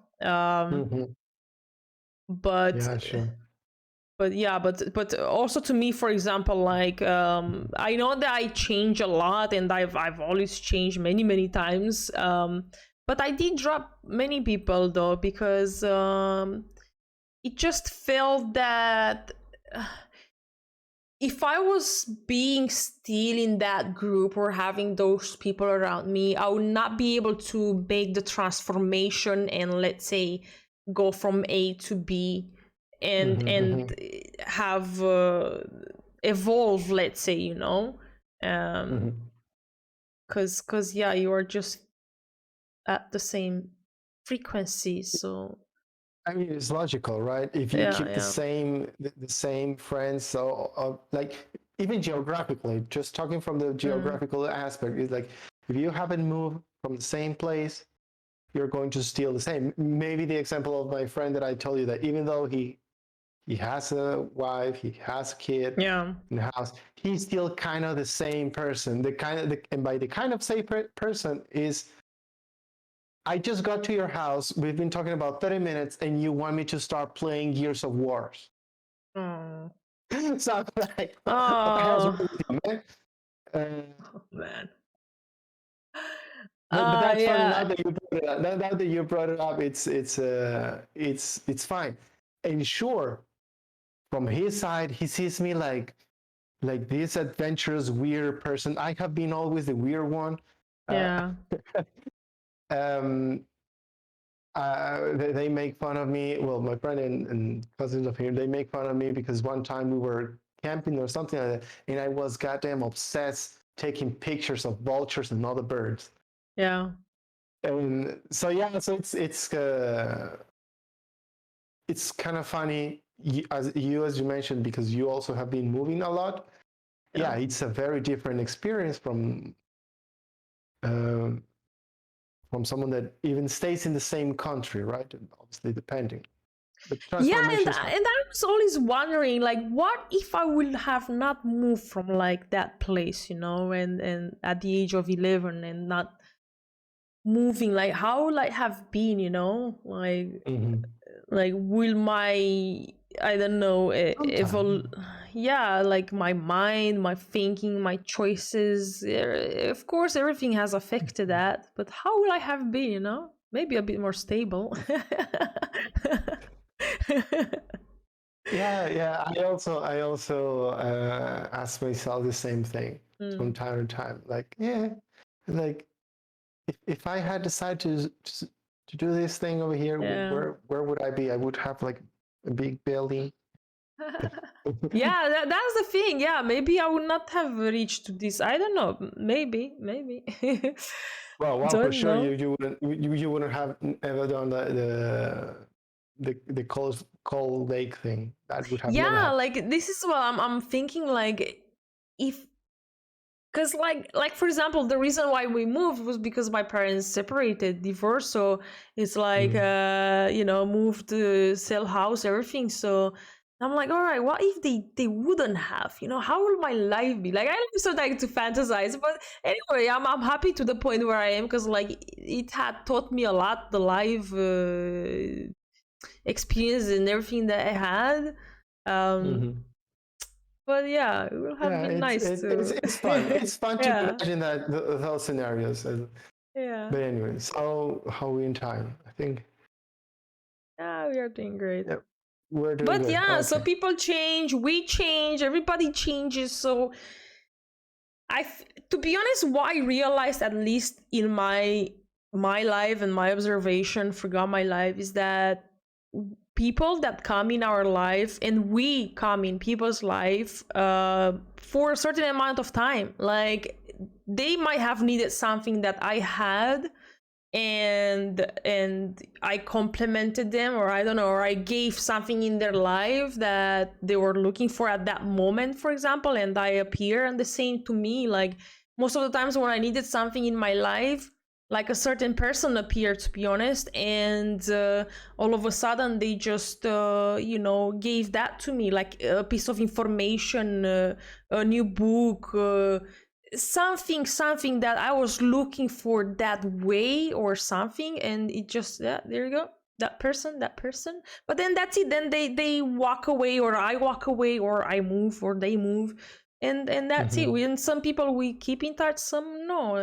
But yeah, sure. But also, to me, for example, like I know that I change a lot, and I've always changed many times, but I did drop many people though, because it just felt that if I was being still in that group or having those people around me, I would not be able to make the transformation and, let's say, go from A to B and have evolve, let's say, you know, because yeah, you are just at the same frequency. So I mean, it's logical, right? If you keep the same friends, so like even geographically, just talking from the geographical aspect, is like if you haven't moved from the same place, you're going to steal the same. Maybe the example of my friend that I told you, that even though he has a wife, he has a kid in the house, he's still kind of the same person. And by the kind of same person is, I just got to your house, we've been talking about 30 minutes, and you want me to start playing Gears of War. So I'm like, what the hell's wrong with you, man? man. But that's funny. Now Yeah, that you brought it up, now that you brought it up, it's fine. And sure, from his side, he sees me like this adventurous, weird person. I have been always the weird one. Uh, yeah, um, they make fun of me. Well, my friend and cousins of him, they make fun of me because one time we were camping or something like that, and I was goddamn obsessed taking pictures of vultures and other birds. yeah. And so yeah, so it's kind of funny as you mentioned, because you also have been moving a lot. Yeah, it's a very different experience um, from someone that even stays in the same country, right? And obviously, depending. But Yeah, transformation is and I was always wondering, like, what if I would have not moved from like that place, and at the age of 11 and not moving, like how like have been, like will my I don't know sometime. yeah, like my mind, my thinking, my choices. Of course, everything has affected that, but how will I have been? Maybe a bit more stable. Yeah. I also ask myself the same thing from Mm, time to time. Like, yeah, like if I had decided to do this thing over here, yeah. where would I be? I would have like a big belly. Yeah, that's the thing. Yeah, maybe I would not have reached to this. I don't know. Maybe. Well, for Don't sure, know. you wouldn't have ever done the cold lake thing. That would have never Yeah, happened. like this is what I'm thinking. Like, if because like for example, the reason why we moved was because my parents separated, divorced. So it's like Mm. moved to sell house, everything. So I'm like, all right, what if they wouldn't have? How will my life be? Like, I don't so like to fantasize, but anyway, I'm happy to the point where I am, because like it had taught me a lot, the life experience and everything that I had. Um, Mm-hmm. but yeah, it will have Yeah, been nice to. it's fun. It's fun to Yeah, imagine those scenarios. yeah, But anyways, how are we in time? I think yeah. We are doing great. yeah, we're doing But good. yeah, so Okay. people change, we change, everybody changes. So to be honest, what I realized, at least in my life and my observation throughout my life, is that people that come in our life, and we come in people's life for a certain amount of time. Like, they might have needed something that I had, and I complimented them, or I don't know, or I gave something in their life that they were looking for at that moment, for example, and I appear. And the same to me, like most of the times when I needed something in my life, like a certain person appeared, to be honest, and all of a sudden they just gave that to me, like a piece of information, a new book, something that I was looking for that way, or something, and it just, yeah, there you go, that person. But then that's it. Then they walk away, or I walk away, or I move, or they move, and that's it. Mm-hmm. And some people we keep in touch, some no.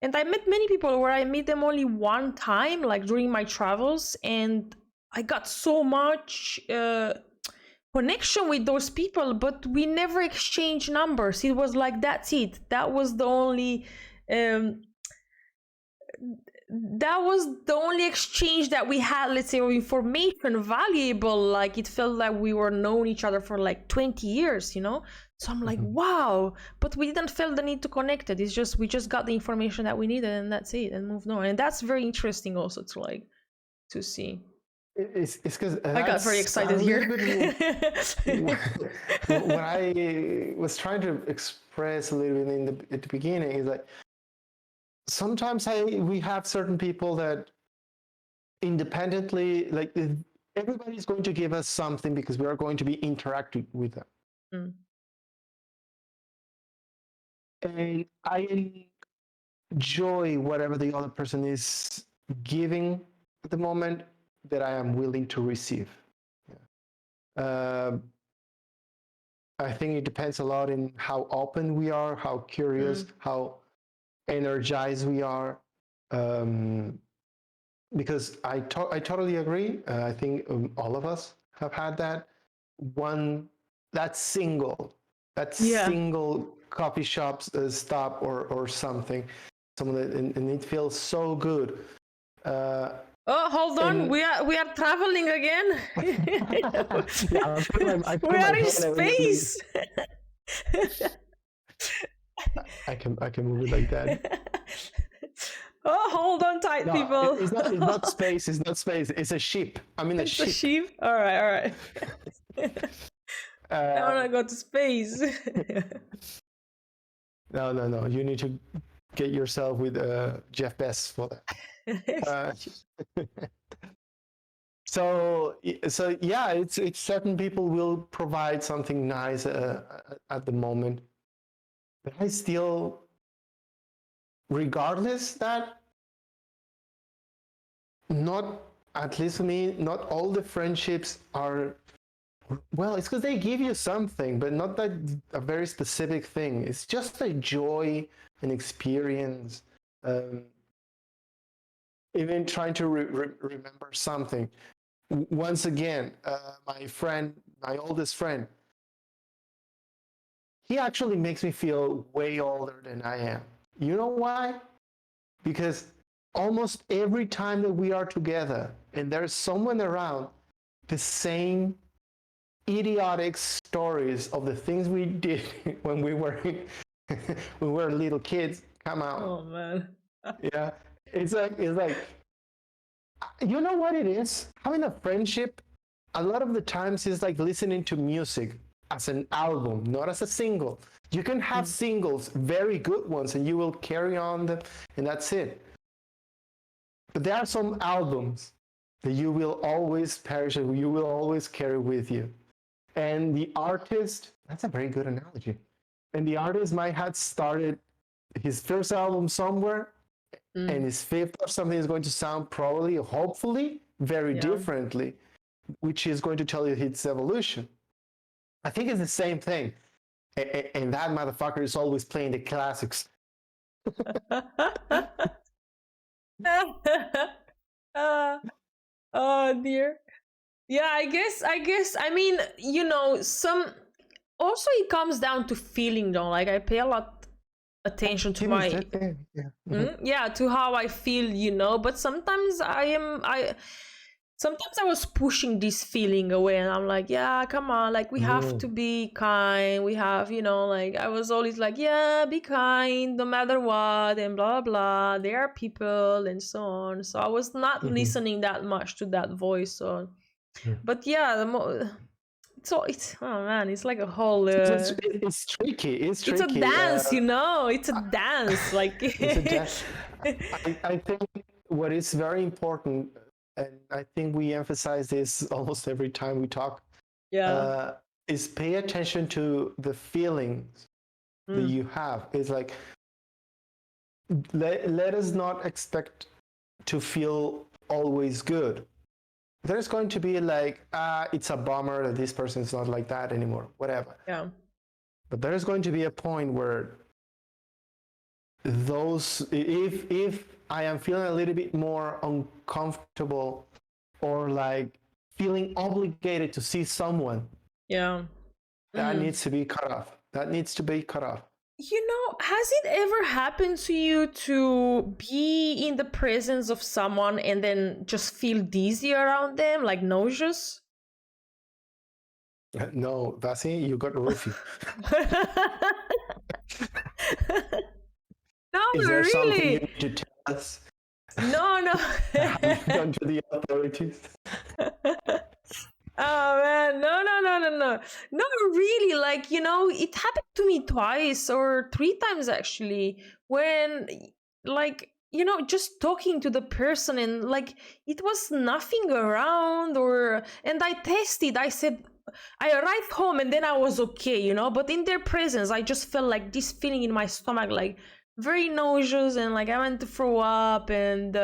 And I met many people where I meet them only one time, like during my travels, and I got so much connection with those people, but we never exchanged numbers. It was like, that's it. Um, that was the only exchange that we had, let's say, of information, valuable. Like, it felt like we were known each other for like 20 years. So I'm like, Mm-hmm. wow, but we didn't feel the need to connect it. It's just, we just got the information that we needed, and that's it, and moved on. And that's very interesting also to see. It's because I got very that's a excited little here. bit what I was trying to express a little bit at the beginning is like sometimes we have certain people that independently, like everybody's going to give us something because we are going to be interacting with them. Mm. And I enjoy whatever the other person is giving at the moment that I am willing to receive. Uh, I think it depends a lot in how open we are, how curious, Mm. how energized we are. um, because I totally agree. I think all of us have had that one, that single Yeah. coffee shop stop or something, someone that, and it feels so good. Oh, hold on. And We are traveling again. yeah, I We put my are in phone immediately. space. I can move it like that. Oh, hold on tight, No, people. it's not space. It's not space. It's a ship. I'm in a It's a ship. sheep. All right, all right. I want to Um, go to space. no. You need to get yourself with Jeff Bezos for that. So yeah, it's certain people will provide something nice at the moment, but I still, regardless that, not, at least for me, not all the friendships are, well, it's because they give you something, but not that a very specific thing. It's just a joy, an experience. Um, Even trying to remember something. Once again, my oldest friend, he actually makes me feel way older than I am. You know why? Because almost every time that we are together and there's someone around, the same idiotic stories of the things we did when we were when we were little kids come out. Oh man. Yeah, it's like, you know what it is? Having a friendship, a lot of the times is like listening to music as an album, not as a single. You can have singles, very good ones, and you will carry on them, and that's it. But there are some albums that you will always perish, and you will always carry with you. And the artist, that's a very good analogy. And the artist might have started his first album somewhere, and his fifth or something is going to sound probably, hopefully, very differently, which is going to tell you its evolution. I think it's the same thing. And that motherfucker is always playing the classics. Oh dear. Yeah, I mean, you know, some also it comes down to feeling though. Like I pay a lot attention to my yeah, to how I feel, you know, but sometimes sometimes I was pushing this feeling away and I'm like, yeah, come on, like we have to be kind. We have, you know, like I was always like, yeah, be kind no matter what and blah blah. There are people and so on. So I was not listening that much to that voice. So but yeah, so it's, oh man, it's like a whole it's tricky. It's tricky. It's a dance, you know. It's a dance. Like it's a dance. I think what is very important, and I think we emphasize this almost every time we talk, is pay attention to the feelings that you have. It's like, let us not expect to feel always good. There's going to be like, it's a bummer that this person is not like that anymore, whatever. Yeah. But there's going to be a point where those, if I am feeling a little bit more uncomfortable or like feeling obligated to see someone, that needs to be cut off. That needs to be cut off. You know, has it ever happened to you to be in the presence of someone and then just feel dizzy around them, like nauseous? No, Vasi, you got roofie. No, is there really? something you need to tell us? No. Have you gone to the authorities? Oh man, no. Not really. Like, you know, it happened to me twice or three times actually, when, like, you know, just talking to the person and like it was nothing around, or and I tested. I said I arrived home and then I was okay, you know, but in their presence I just felt like this feeling in my stomach, like very nauseous, and like I went to throw up, and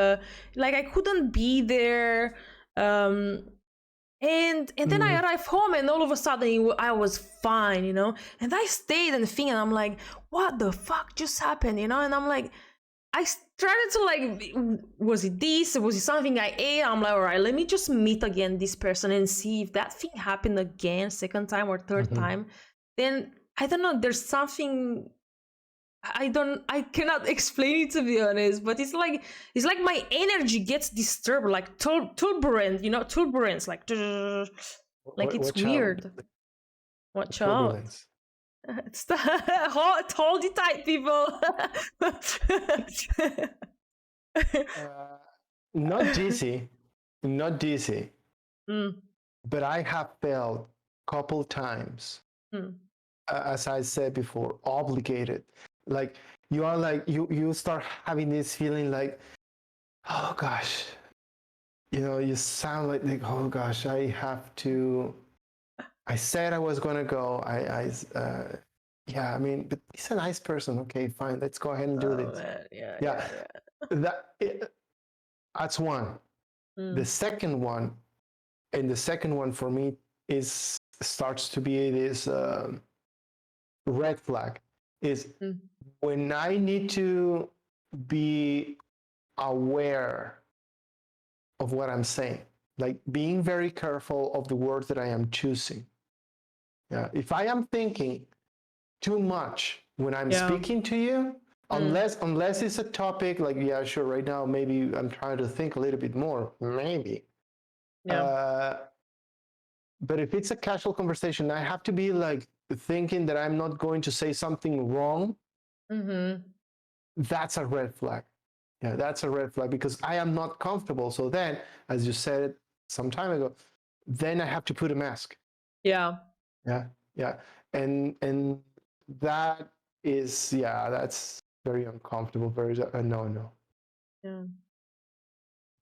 like I couldn't be there. And then I arrived home and all of a sudden I was fine, you know. And I stayed and thinking, I'm like, what the fuck just happened, you know? And I'm like, I started to like, was it this? Was it something I ate? I'm like, all right, let me just meet again this person and see if that thing happened again, second time or third time. Then I don't know. There's something I cannot explain it, to be honest. But it's like my energy gets disturbed, like turbulent, turbulence, like it's weird. Watch out. It's the hold it tight, people. Not dizzy, but I have felt couple times, as I said before, obligated. Like you are like you start having this feeling like, oh gosh, you sound like oh gosh, I have to. I said I was gonna go. Yeah, I mean, but he's a nice person. Okay, fine. Let's go ahead and do this. Man. Yeah. That's one. The second one for me starts to be this red flag. Is when I need to be aware of what I'm saying, like being very careful of the words that I am choosing. Yeah, if I am thinking too much when I'm speaking to you, unless it's a topic like, yeah, sure, right now maybe I'm trying to think a little bit more, maybe. Yeah. But if it's a casual conversation, I have to be like thinking that I'm not going to say something wrong. That's a red flag. Yeah, that's a red flag because I am not comfortable. So then, as you said some time ago, then I have to put a mask. Yeah. And that is, that's very uncomfortable. Very no.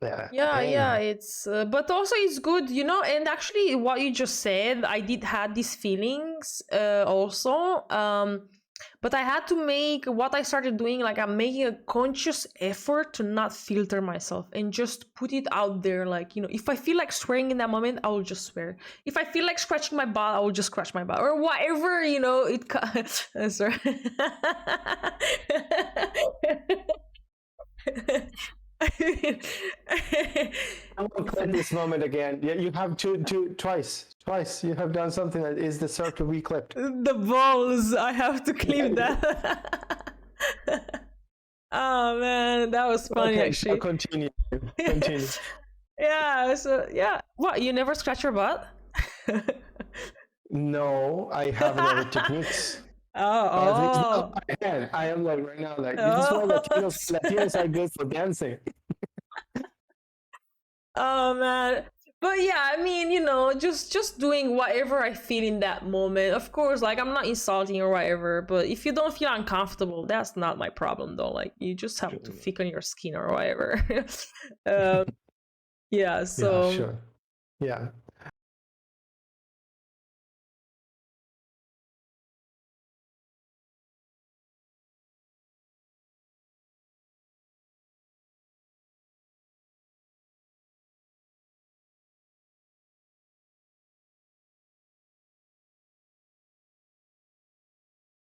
Yeah, it's but also it's good, and actually what you just said, I did had these feelings also, but I had to make what I started doing, like I'm making a conscious effort to not filter myself and just put it out there. Like, if I feel like swearing in that moment, I will just swear. If I feel like scratching my butt, I will just scratch my butt or whatever, sorry. I will clip this moment again. Yeah, you have twice. You have done something that is deserved to be clipped. The balls! I have to clip that. Oh man, that was funny. Okay, actually. So continue. Yeah. So yeah, what? You never scratch your butt? No, I have other techniques. Oh. I am like right now, like this is why Latinos are good for dancing. Oh man. But yeah, I mean, just doing whatever I feel in that moment. Of course, like I'm not insulting or whatever, but if you don't feel uncomfortable, that's not my problem though. Like you just have to thicken your skin or whatever. Yeah, so yeah, sure. Yeah.